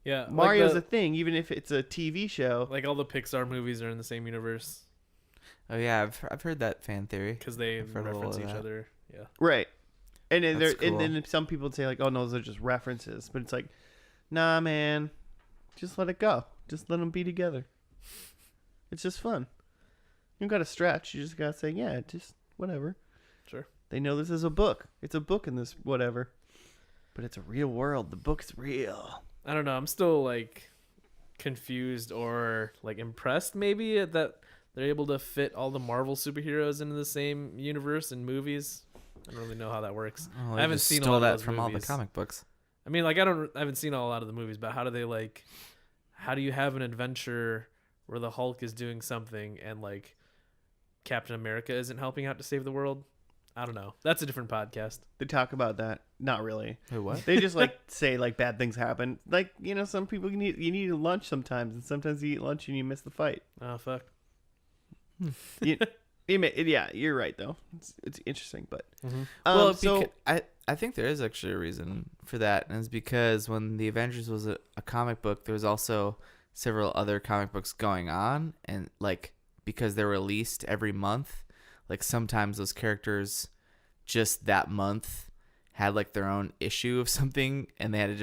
Yeah, Mario's a thing, even if it's a TV show. like all the Pixar movies are in the same universe Oh yeah, I've heard that fan theory. because they I've heard a little reference of each that. other. Yeah. Right. And then That's and cool. then some people would say like, oh no, those are just references. But it's like, nah, man, just let it go. Just let them be together. It's just fun. You don't got to stretch. You just got to say, yeah, just whatever. Sure. They know this is a book. It's a book in this whatever. But it's a real world. The book's real. I don't know. I'm still like confused or like impressed maybe that they're able to fit all the Marvel superheroes into the same universe and movies. I don't really know how that works. Oh, I haven't seen a stole lot of that those from all the movies. comic books. I mean, like I haven't seen a lot of the movies, but how do you have an adventure where the Hulk is doing something and like Captain America isn't helping out to save the world? I don't know. That's a different podcast. They talk about that. Not really. Wait, what? They just like say like bad things happen. Like, you know, some people you need lunch sometimes, and sometimes you eat lunch and you miss the fight. Oh fuck. Yeah, you're right though. It's interesting, but Well, so I think there is actually a reason for that, and it's because when the Avengers was a comic book, there was also several other comic books going on, and like because they're released every month, like sometimes those characters just that month had like their own issue of something, and they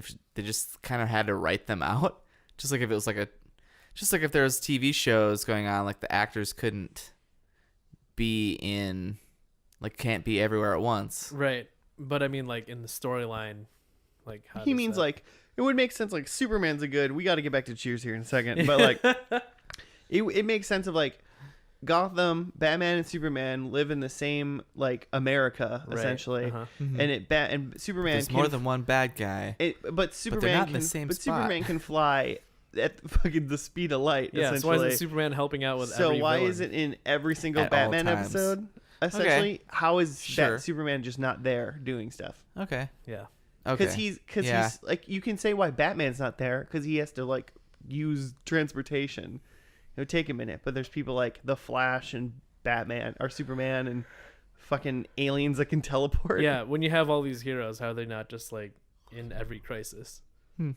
just kind of had to write them out, just like if it was like if there was TV shows going on, like the actors couldn't be in, like can't be everywhere at once. Right. But I mean, like in the storyline, like how he does means that... like it would make sense. Like Superman's a good. We got to get back to Cheers here in a second, but like it makes sense of like Gotham, Batman, and Superman live in the same like America Right. essentially, Uh-huh. and Superman. There's more than one bad guy. But Superman not in can, the same but spot. Superman can fly at fucking the speed of light. Yeah. So essentially. why isn't Superman helping out with So every why villain? is it in every single At all Batman times. episode? Essentially, how is Sure. Superman just not there doing stuff? Okay. Yeah. Okay. Because Yeah. he's like, you can say why Batman's not there because he has to like use transportation. It would take a minute, but there's people like the Flash and Batman or Superman and fucking aliens that can teleport. Yeah. When you have all these heroes, how are they not just like in every crisis? Hmm.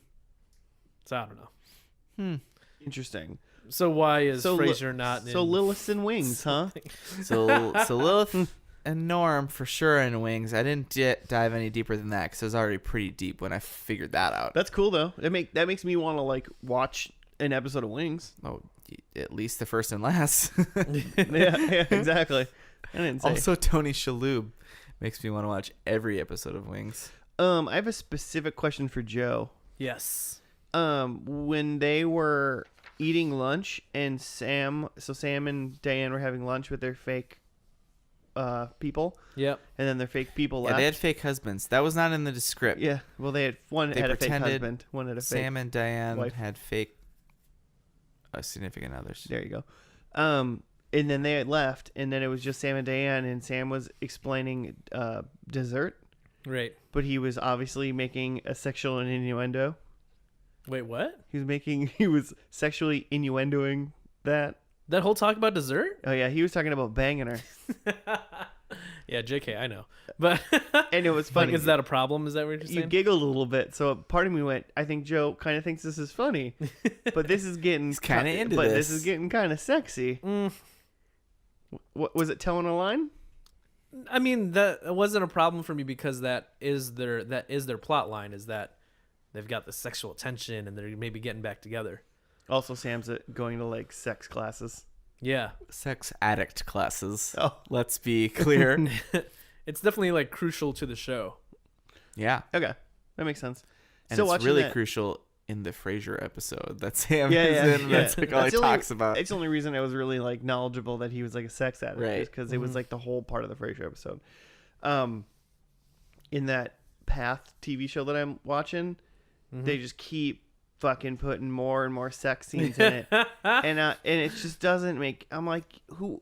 So I don't know. Interesting. So why is So Frasier not in? So Lilith and Wings, huh? So Lilith and Norm for sure in Wings. I didn't dive any deeper than that because it was already pretty deep when I figured that out. That's cool though. That makes me want to like watch an episode of Wings. Oh, at least the first and last. yeah, exactly. I didn't say. Also, Tony Shalhoub makes me want to watch every episode of Wings. I have a specific question for Joe. Yes. When they were eating lunch and Sam and Diane were having lunch with their fake people. Yep. And then their fake people Yeah, left. they had fake husbands. That was not in the script. Yeah. Well, they had one They had a fake pretended husband, one had a fake. Sam and Diane wife. had fake significant others. There you go. And then they had left, and then it was just Sam and Diane, and Sam was explaining dessert, Right. but he was obviously making a sexual innuendo. Wait, what? He was sexually innuendoing that. That whole talk about dessert? Oh yeah, he was talking about banging her, Yeah, JK, I know. But and it was funny. like, is that a problem? Is that what you're You saying? giggled a little bit, so part of me went, I think Joe kind of thinks this is funny, but this is getting He's kinda into but this. is getting kind of sexy. What was it? Telling a line? I mean, that wasn't a problem for me because that is their plot line, is that they've got the sexual tension and they're maybe getting back together. Also, Sam's going to like sex classes. Yeah. Sex addict classes. Oh, Let's be clear. It's definitely like crucial to the show. Yeah. okay, that makes sense. And Still it's watching really that. crucial in the Frasier episode that Sam Yeah, is yeah, in. yeah. That's like all he That's the only- talks about. It's the only reason I was really like knowledgeable that he was like a sex addict, Right. Because it was like the whole part of the Frasier episode. In that Path TV show that I'm watching, they just keep fucking putting more and more sex scenes in it, and it just doesn't make. I'm like,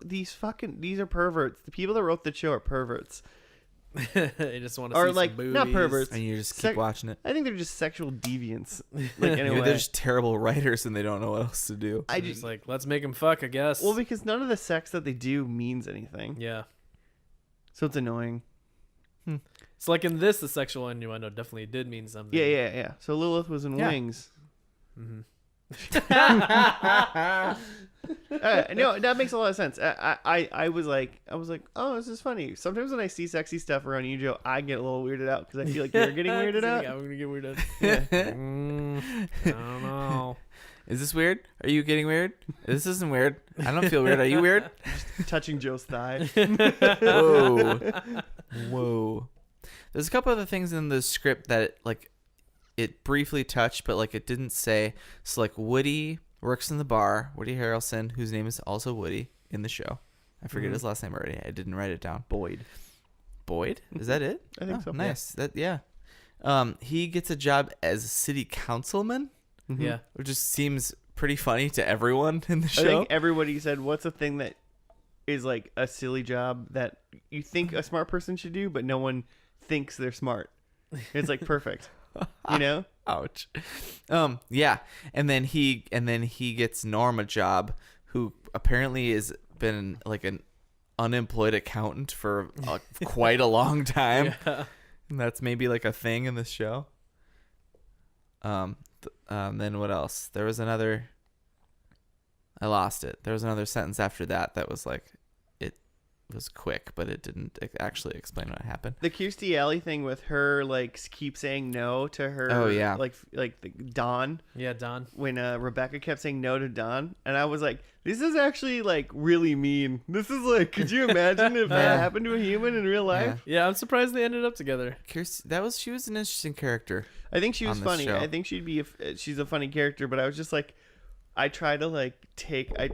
these are perverts. The people that wrote the show are perverts, They just want to or see like some boobies. not perverts. and you just keep Sec- watching it. I think they're just sexual deviants. Like Maybe anyway, they're just terrible writers and they don't know what else to do. I They're just just like, let's make them fuck, I guess. well because none of the sex that they do means anything, Yeah. so it's annoying. It's like in this, the sexual innuendo definitely did mean something. Yeah. So Lilith was in Yeah. Wings. Mm-hmm. No, that makes a lot of sense. I was like, oh, this is funny. Sometimes when I see sexy stuff around you, Joe, I get a little weirded out because I feel like you're getting weirded out. I'm gonna get weirded out. Yeah. I don't know. Is this weird? Are you getting weird? This isn't weird. I don't feel weird. Are you weird? Touching Joe's thigh. Whoa. Whoa. There's a couple other things in the script that like it briefly touched, but like it didn't say. So like Woody works in the bar. Woody Harrelson, whose name is also Woody in the show. I forget his last name already. I didn't write it down. Boyd. Boyd? Is that it? I think Oh, so. Nice. That yeah. He gets a job as a city councilman, Mhm. Yeah. which just seems pretty funny to everyone in the I show. think everybody said, what's a thing that is like a silly job that you think a smart person should do, but no one thinks they're smart. It's like perfect. You know? Ouch. Yeah. And then he gets Norm a job, who apparently has been like an unemployed accountant for quite a long time. Yeah. And that's maybe like a thing in this show. Then what else? There was another. I lost it. There was another sentence after that was like, it was quick, but it didn't actually explain what happened. The Kirstie Alley thing with her, like, keep saying no to her. Oh, yeah. Like Dawn. Yeah, Don. When Rebecca kept saying no to Dawn. And I was like, this is actually, like, really mean. This is like, could you imagine if that happened to a human in real life? Yeah, I'm surprised they ended up together. Kirstie, she was an interesting character. I think she was On this funny. show. I think she's a funny character, but I was just like, I tried to like I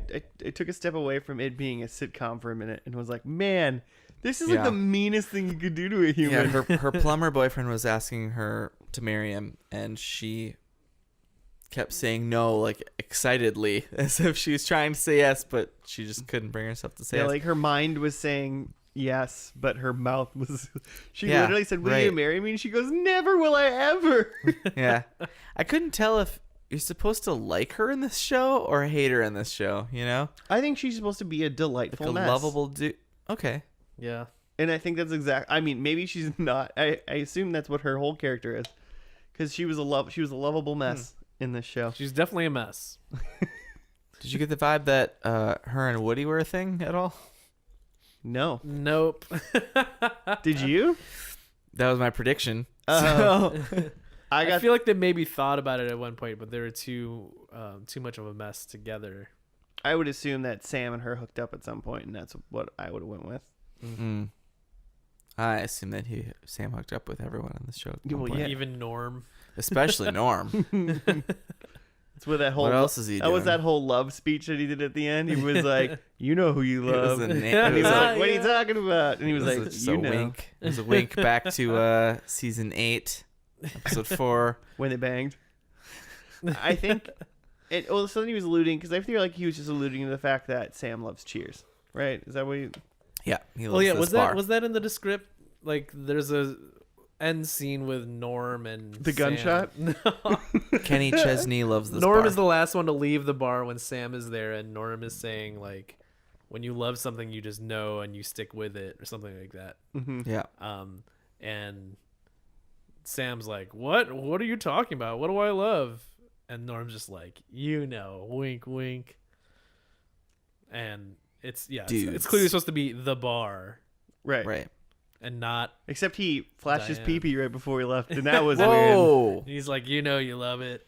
took a step away from it being a sitcom for a minute and was like, man, this is like Yeah. the meanest thing you could do to a human. Yeah, her plumber boyfriend was asking her to marry him, and she kept saying no, like excitedly, as if she was trying to say yes, but she just couldn't bring herself to say Yeah, yes. like her mind was saying yes, but her mouth was. She Yeah, literally said, "Will you right. marry me?" And she goes, "Never will I ever." Yeah, I couldn't tell if you're supposed to like her in this show or hate her in this show. You know, I think she's supposed to be a like delightful a mess. lovable dude. Okay, Yeah. And I think that's exact. I mean, maybe she's not. I assume that's what her whole character is, because she was a lovable mess in this show. She's definitely a mess. did you get the vibe that her and Woody were a thing at all? No, Nope. did you? That was my prediction. Uh, I I got. feel like they maybe thought about it at one point, but they were too much of a mess together. I would assume that Sam and her hooked up at some point, and that's what I would have went with. Mm. I assume that Sam hooked up with everyone on the show. At one Well, point. yeah. Even Norm. Especially Norm. That's what that whole. What else is he doing? That was that whole love speech that he did at the end. He was like, "You know who you It was love," a and na- it he's was like, a- "What are you Yeah. talking about?" And he was it like, was just "You a know." wink. It was a wink back to season 8, episode 4. When they banged. I think. Something he was alluding, because I feel like he was just alluding to the fact that Sam loves Cheers, right? Is that what he? Yeah, he loves Well, yeah. this Was bar. that in the script? Like, there's a end scene with Norm and The Sam. gunshot? No. Kenny Chesney loves this Norm bar. is the last one to leave the bar when Sam is there, and Norm is saying like, "When you love something, you just know and you stick with it," or something like that. Mm-hmm. Yeah. And Sam's like, "What? What are you talking about? What do I love?" And Norm's just like, "You know, wink, wink." And it's Dudes. clearly supposed to be the bar Right. Right. and not. Except he flashed his Diane. pee-pee right before he left, and that was weird. Whoa. He's like, "You know, you love it."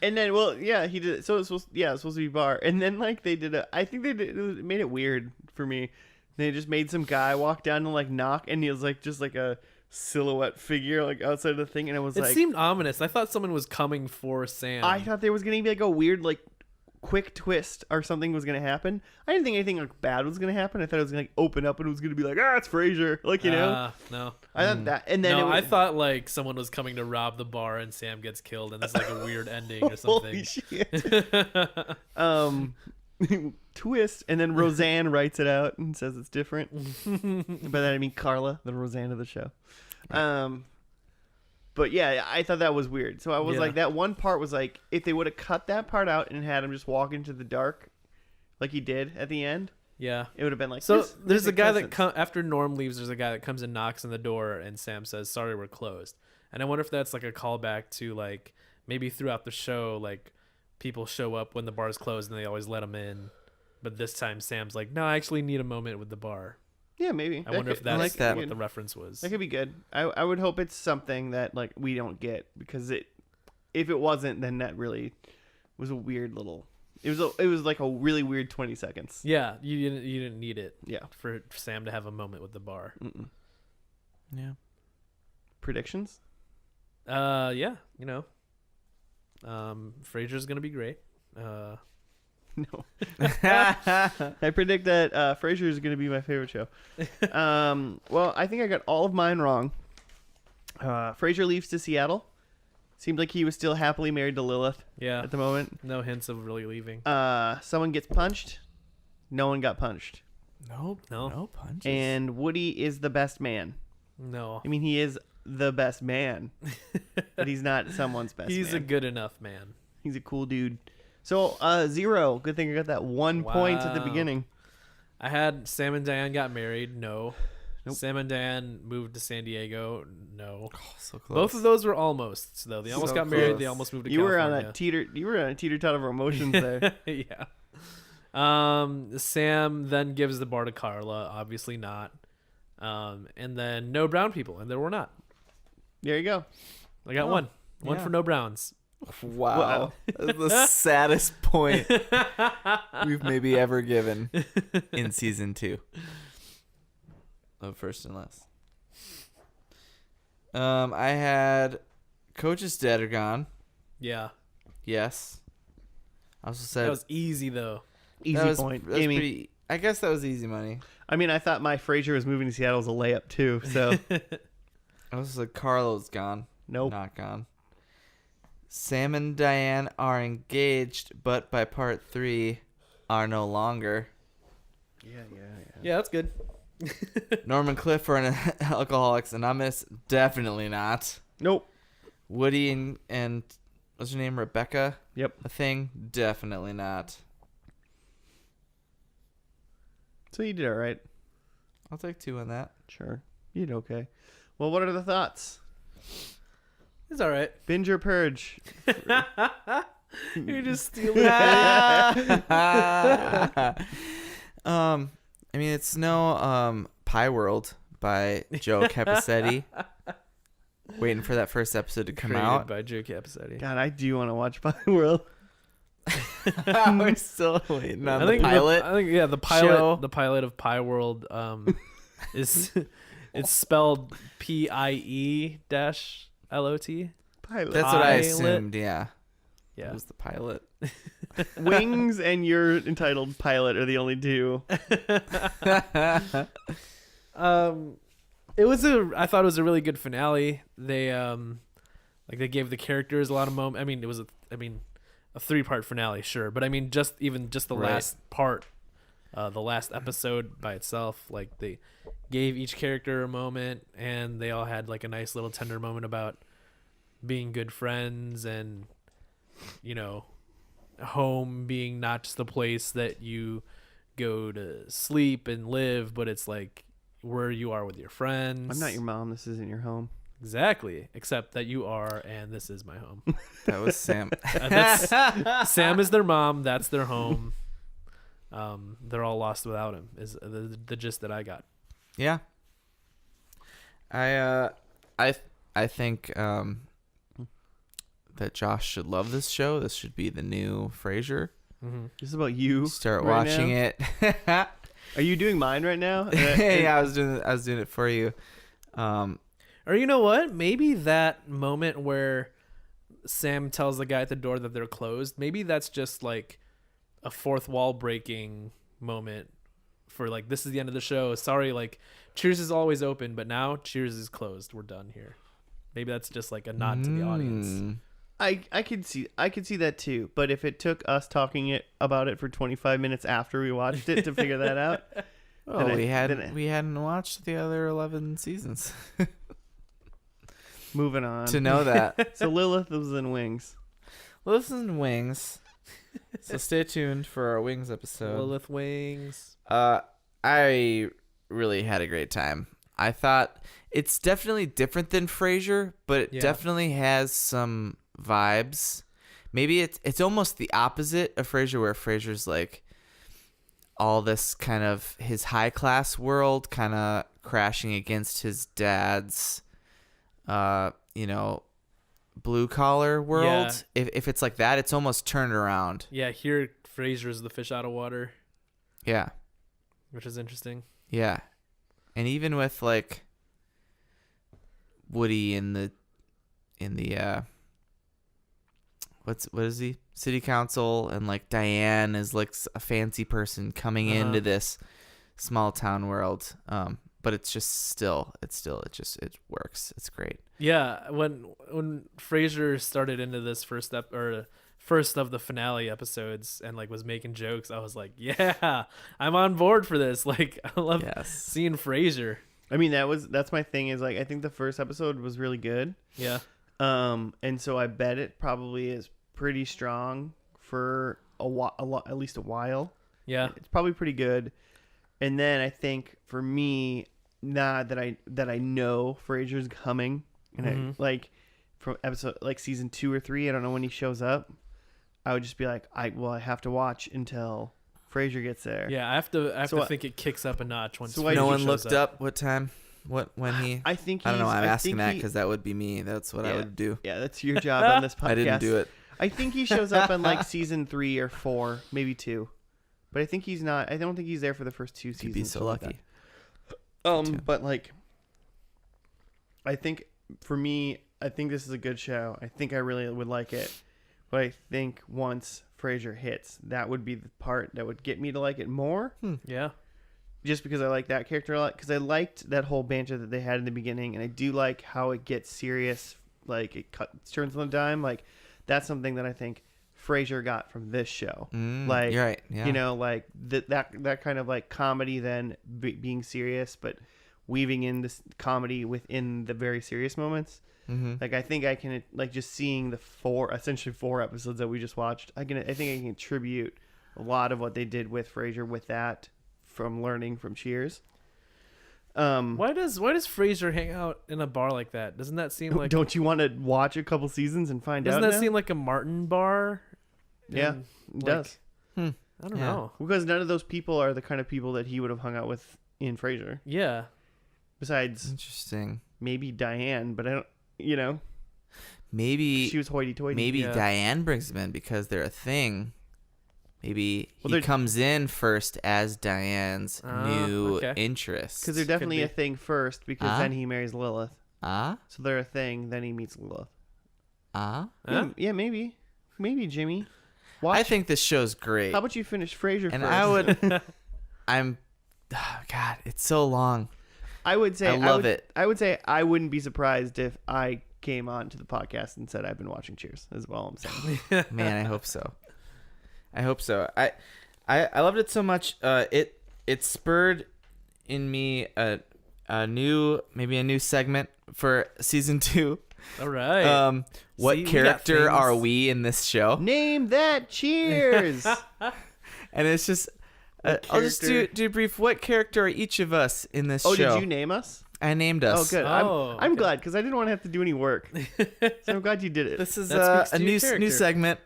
And then, well, yeah, he did. So it's supposed to be bar. And then, like, they did I think they did. It made it weird for me. They just made some guy walk down and like knock, and he was like just like a silhouette figure like outside of the thing, and it was It like seemed ominous. I thought someone was coming for Sam. I thought there was gonna be like a weird like quick twist or something was gonna happen. I didn't think anything like bad was gonna happen. I thought it was gonna like open up and it was gonna be like, it's Frasier, like, you know. No. I thought that, and then No, it I was, thought like someone was coming to rob the bar and Sam gets killed, and it's like a weird ending or holy something. shit. Twist, and then Roseanne writes it out and says it's different. By that I mean Carla, the Roseanne of the show. But yeah, I thought that was weird. So I was Yeah. like, that one part was like, if they would have cut that part out and had him just walk into the dark, like he did at the end, Yeah. it would have been like. So this there's a makes guy no that sense. after Norm leaves, there's a guy that comes and knocks on the door, and Sam says, "Sorry, we're closed." And I wonder if that's like a callback to like maybe throughout the show, like people show up when the bar's closed and they always let them in, but this time Sam's like, "No, I actually need a moment with the bar." Yeah, maybe. I wonder if that's like that. what the reference was. That could be good. I would hope it's something that like we don't get, because if it wasn't, then that really was a weird little. It was like a really weird 20 seconds. Yeah, you didn't need it. Yeah. For Sam to have a moment with the bar. Mm-mm. Yeah. Predictions? Yeah, you know. Frasier's gonna be great. No. I predict that Frasier is going to be my favorite show. Well, I think I got all of mine wrong. Frasier leaves to Seattle. Seemed like he was still happily married to Lilith Yeah. at the moment. No hints of really leaving. Someone gets punched. No one got punched. Nope. No. No punches. And Woody is the best man. No. I mean, he is the best man, but he's not someone's best He's a man. good enough man. He's a cool dude. So, 0. Good thing I got that 1 point at the Wow. beginning. I had Sam and Diane got married. No. Nope. Sam and Diane moved to San Diego. No. Oh, so close. Both of those were almost though. They almost So got married. close. They almost moved to You were on California. a teeter-totter of emotions there. Yeah. Sam then gives the bar to Carla. Obviously not. And then no brown people, and there were not. There you go. I got Oh, one yeah. for no browns. Wow. That's the saddest point we've maybe ever given in season 2 of First and Last. I had Coach's dad are gone. Yeah, Yes. I also said that was easy though. Easy that was, point. that was Amy. pretty, I guess that was easy money. I mean, I thought my Frasier was moving to Seattle was a layup too. So I also said Carlo's gone. nope. Not gone. Sam and Diane are engaged, but by part 3 are no longer. Yeah, that's good. Norman Cliff are an Alcoholics Anonymous. Definitely not. Nope. Woody and what's her name? Rebecca? Yep. A thing? Definitely not. So you did all right. I'll take 2 on that. Sure. You did okay. Well, what are the thoughts? It's all right. Binge or purge? You're just stealing. I mean, it's no Pie World by Joe Capicetti. Waiting for that first episode to come Created out. by Joe Capicetti. God, I do want to watch Pie World. We're still waiting on I the think pilot. I think the show. pilot of Pie World is it's spelled PIE-LOT. Pilot. That's what I Pilot. assumed. Yeah. Yeah. It was the pilot. Wings and your entitled pilot are the only two. I thought it was a really good finale. They they gave the characters a lot of moment. I mean, it was a 3-part finale, sure, but I mean just the Right. last part, the last episode by itself, like they gave each character a moment, and they all had like a nice little tender moment about being good friends, and home being not just the place that you go to sleep and live, but it's like where you are with your friends. I'm not your mom. This isn't your home. Exactly, except that you are, and this is my home. That was Sam. Sam is their mom. That's their home. They're all lost without him. Is the gist that I got. Yeah. I think that Josh should love this show. This should be the new Frasier. Mm-hmm. This is about you. Start right watching now? it. Are you doing mine right now? Yeah, I was doing it for you. Or you know what? Maybe that moment where Sam tells the guy at the door that they're closed, maybe that's just like a fourth wall breaking moment for like, this is the end of the show. Sorry, like Cheers is always open, but now Cheers is closed. We're done here. Maybe that's just like a nod to the audience. I could see that too. But if it took us talking about it for 25 minutes after we watched it to figure that out, Oh, we hadn't watched the other 11 seasons moving on to know that. So Lilith was in Wings. Listen, Wings. So stay tuned for our Wings episode. Lilith Wings. I really had a great time. I thought it's definitely different than Frasier, but it definitely has some vibes. Maybe it's almost the opposite of Frasier, where Frasier's like all this kind of his high class world kind of crashing against his dad's blue collar world. Yeah. If it's like that, it's almost turned around. Yeah, here Frasier's the fish out of water, Yeah. which is interesting. Yeah. And even with like Woody in the what is he? City council, and like Diane is like a fancy person coming into this small town world. But it's just it works. It's great. Yeah, when Frasier started into this first of the finale episodes and like was making jokes, I was like, yeah, I'm on board for this. Like, I love seeing Frasier. I mean, that's my thing, is like, I think the first episode was really good. Yeah. And so I bet it probably is pretty strong for at least a while. Yeah. It's probably pretty good. And then I think for me, now that I know Frasier's coming, and I, like from episode like season 2 or 3, I don't know when he shows up, I would just be like, I have to watch until Frasier gets there. Yeah, I have to think it kicks up a notch once. So Frasier No one shows looked up what time, when he. I think I don't know. I'm asking that he- because that would be me. That's what I would do. Yeah, that's your job on this podcast. I didn't do it. I think he shows up in like season 3 or 4, maybe 2. But I think he's not. I don't think he's there for the first 2 seasons. You'd be so something lucky. like that. But like, I think for me, I think this is a good show. I think I really would like it. But I think once Frasier hits, that would be the part that would get me to like it more. Yeah. Just because I like that character a lot. Because I liked that whole banter that they had in the beginning, and I do like how it gets serious. Like it turns on a dime. Like that's something that I think Frasier got from this show. Like, you're right. Yeah. Like that kind of like comedy, then being serious, but weaving in this comedy within the very serious moments. Like I think I can, like, just seeing the essentially four episodes that we just watched, I think I can attribute a lot of what they did with Frasier with that, from learning from Cheers. Why does Frasier hang out in a bar like that? Doesn't that seem like? Don't you want to watch a couple seasons and find out? Doesn't that now? seem like a Martin bar? Yeah, And, it like, does. I don't know. Because none of those people are the kind of people that he would have hung out with in Frasier. Yeah. Besides Interesting. maybe Diane, but I don't. Maybe She was hoity-toity. Maybe Yeah. Diane brings them in because they're a thing. maybe Well, he they're- comes in first as Diane's new okay. interest. Because they're definitely be. a thing first, because then he marries Lilith. Ah? So they're a thing, then he meets Lilith. Ah? Huh? Yeah, maybe. Maybe, Jimmy. Watch. I think this show's great. How about you finish Frasier and first? I would... God, it's so long. I would say I love it. I would say I wouldn't be surprised if I came on to the podcast and said I've been watching Cheers. Is all I'm saying. Man, I hope so. I hope so. I loved it so much. It spurred in me a new segment for season 2. All right. What See, we got character things. are we in this show? Name that Cheers. And it's just I'll just do a brief. What character are each of us in this Oh, show? did you name us? I named Oh, us. good. Oh, I'm okay. glad because I didn't want to have to do any work. So I'm glad you did it. This is That speaks a to new your character. new segment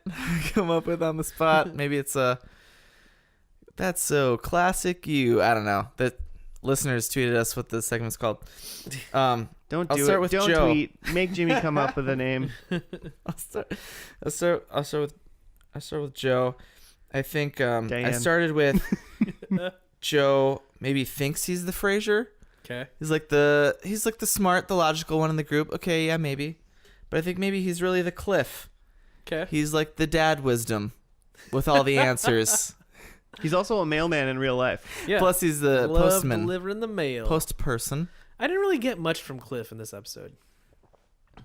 come up with on the spot. Maybe it's that's so classic you. I don't know. The listeners tweeted us what the segment's called. Don't I'll do start it. with Don't Joe. tweet. Make Jimmy come up with a name. I'll start with Joe. I think I Diane. started with Joe. Maybe thinks he's the Frasier. Okay. He's like the smart, the logical one in the group. Okay, yeah, maybe. But I think maybe he's really the Cliff. Okay. He's like the dad wisdom with all the answers. He's also a mailman in real life. Yeah. Plus he's the Love postman. delivering the mail. Post person. I didn't really get much from Cliff in this episode,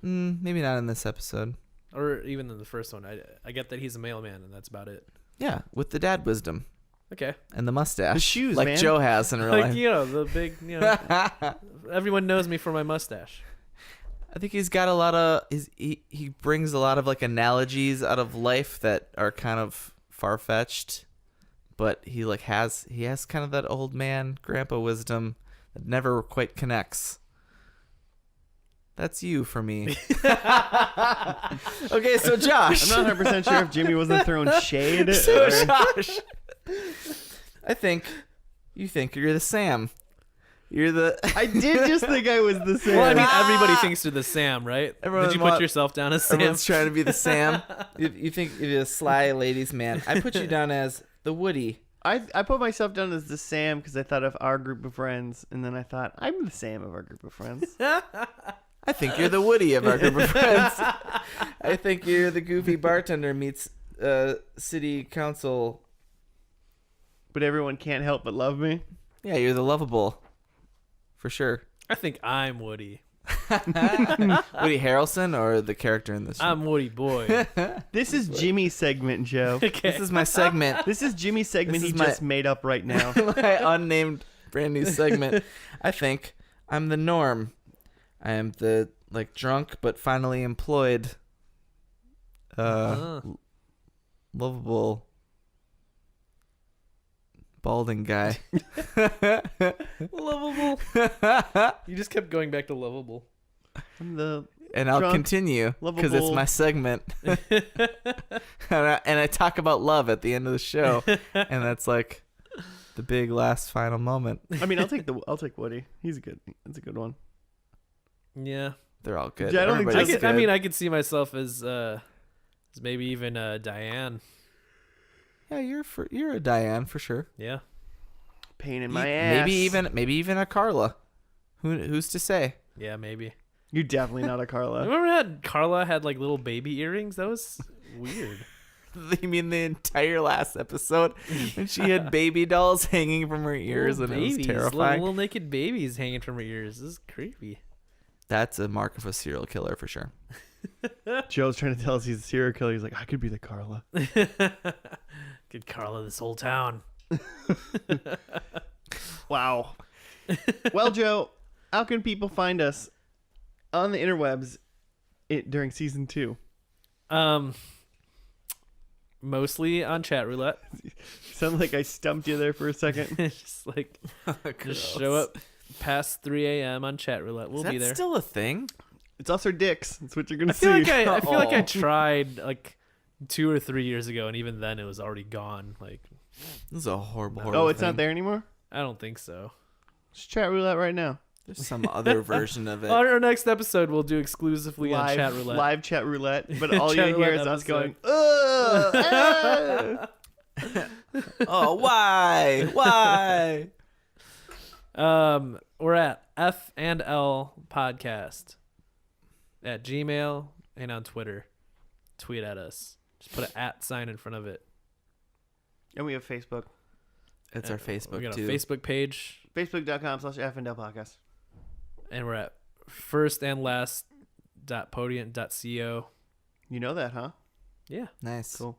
Maybe not in this episode. or even in the first one. I get that he's a mailman, and that's about it. Yeah, with the dad wisdom Okay. and the mustache. The shoes, like man. Joe has in real Like, life. the big, everyone knows me for my mustache. I think he's got a lot of he brings a lot of like analogies out of life that are kind of far fetched, but he has kind of that old man grandpa wisdom that never quite connects. That's you for me. Okay, so Josh. I'm not 100% sure if Jimmy wasn't throwing shade. So or- Josh. I think you're the Sam. You're the I did just think I was the same. Well, I mean, everybody thinks you're the Sam, right? Everyone Did you want- put yourself down as Sam? Everyone's trying to be the Sam. You think you're the sly ladies man. I put you down as the Woody. I put myself down as the Sam because I thought of our group of friends, and then I thought I'm the Sam of our group of friends. I think you're the Woody of our group of friends. I think you're the goofy bartender meets city council. But everyone can't help but love me. Yeah, you're the lovable. For sure. I think I'm Woody. Woody Harrelson or the character in this show? I'm Woody boy. This is Jimmy's segment, Joe. Okay. This is my segment. This is Jimmy's segment This he is my- just made up right now. My unnamed brand new segment. I think I'm the Norm. I am the drunk but finally employed lovable balding guy. Lovable. You just kept going back to lovable. I'm the And I'll Drunk, continue because it's lovable. my segment. and I talk about love at the end of the show, and that's like the big last final moment. I mean, I'll take Woody. He's good. It's a good one. Yeah. They're all good. Yeah, I don't think Everybody's so. good. I could see myself as maybe even Diane. Yeah, you're a Diane for sure. Yeah. Pain in my ass. Maybe even a Carla. Who's to say? Yeah, maybe. You're definitely not a Carla. Remember that Carla had like little baby earrings? That was weird. You mean the entire last episode when she had baby dolls hanging from her ears Little and it was babies, terrifying? Little naked babies hanging from her ears. This is creepy. That's a mark of a serial killer for sure. Joe's trying to tell us he's a serial killer. He's like, I could be the Carla. Good Carla, this whole town. Wow. Well, Joe, how can people find us on the interwebs during season 2? Mostly on chat roulette. Sound like I stumped you there for a second. Just like just show up past 3 a.m. on chat roulette. We'll Is be that there. still a thing? It's us or dicks. That's what you're gonna I feel see. like I Oh. tried like 2 or 3 years ago, and even then it was already gone. Like, This is a horrible Oh, it's thing. not there anymore. I don't think so. Just chat roulette right now. There's some other version of it. On our next episode, we'll do exclusively on chat roulette. Live chat roulette. But all Chat you hear roulette is us episode. going, ugh, ah. Oh, why? Why? We're at F&L Podcast at Gmail and on Twitter. Tweet at us. Just put an @ sign in front of it. And we have Facebook. It's our Facebook We got too. a Facebook page, Facebook.com/FNL podcast. and we're at firstandlast.podium.co. You know that, huh? Yeah. Nice. Cool.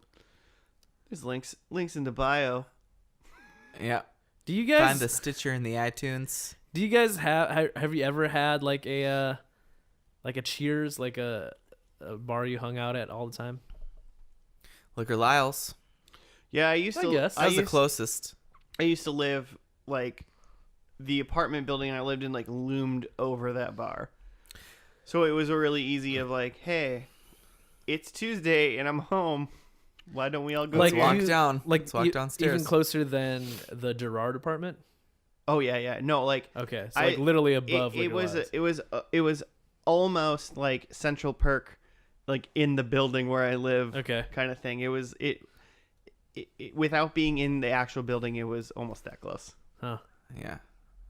There's links in the bio. Yeah. Do you guys Find the Stitcher in the iTunes. Do you guys have you ever had like a Cheers, like a bar you hung out at all the time? Liquor Lyles. Yeah, I used to. guess. That was the closest. I used to live like the apartment building I lived in like loomed over that bar, so it was a really easy of like, hey, it's Tuesday and I'm home. Why don't we all go? Like here? Walk down. Like Let's walk downstairs. Even closer than the Gerard apartment. Oh yeah. No, like Okay, so like literally above. it was Liquor it was almost like Central Perk, like in the building where I live. Okay. Kind of thing. It was it without being in the actual building. It was almost that close. Huh. Yeah.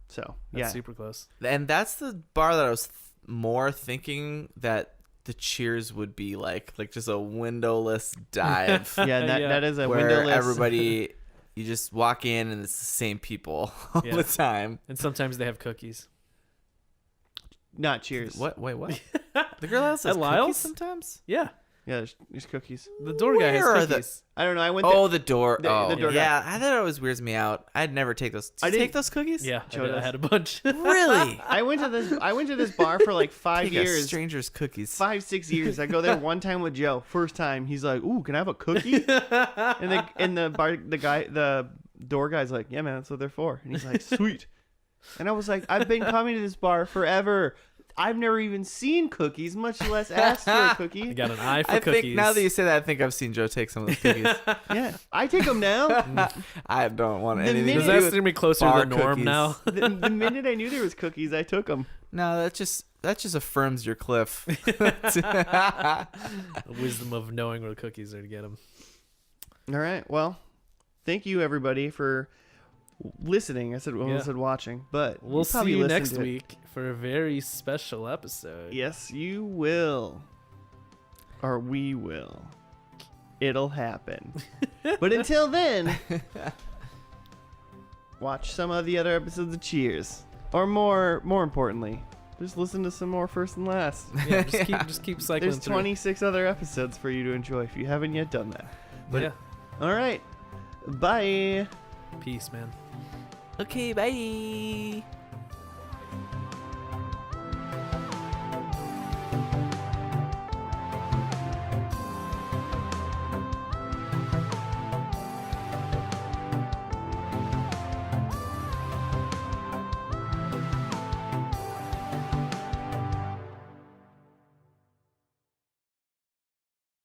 So That's super close. And that's the bar that I was more thinking that the Cheers would be like just a windowless dive. Yeah, that is a where windowless. everybody, you just walk in and it's the same people all Yeah. the time. And sometimes they have cookies. Not Cheers. What? Wait, what? The girl has At cookies Lyle's? sometimes? Yeah. Yeah, there's cookies. The door guy has Where are cookies. I don't know. I went. Oh, the door. the door guy. yeah. I thought it always weirds me out. I'd never take those. Did I you didn't- take those cookies? Yeah, Joe I does. had a bunch. Really? I went to this bar for like 5 Take a years. stranger's cookies. 5-6 years. I go there one time with Joe. First time, he's like, "Ooh, can I have a cookie?" and the door guy's like, "Yeah, man, that's what they're for." And he's like, "Sweet." And I was like, "I've been coming to this bar forever. I've never even seen cookies, much less asked for a I cookie." got an eye for I cookies. think now that you say that, I think I've seen Joe take some of those cookies. Yeah, I take them now. I don't want The anything minute- Does to that do with steer me closer to bar the norm cookies. now? The minute I knew there was cookies, I took them. No, that just affirms your cliff. The wisdom of knowing where the cookies are to get them. All right. Well, thank you everybody for listening. I said almost said watching, but We'll see probably you listened next to it. week for a very special episode. Yes, you will. Or we will. It'll happen. But until then, watch some of the other episodes of Cheers. Or more importantly, just listen to some more First and Last. Yeah, just keep cycling There's through. 26 other episodes for you to enjoy if you haven't yet done that. But Yeah. all right. Bye. Peace, man. Okay, bye.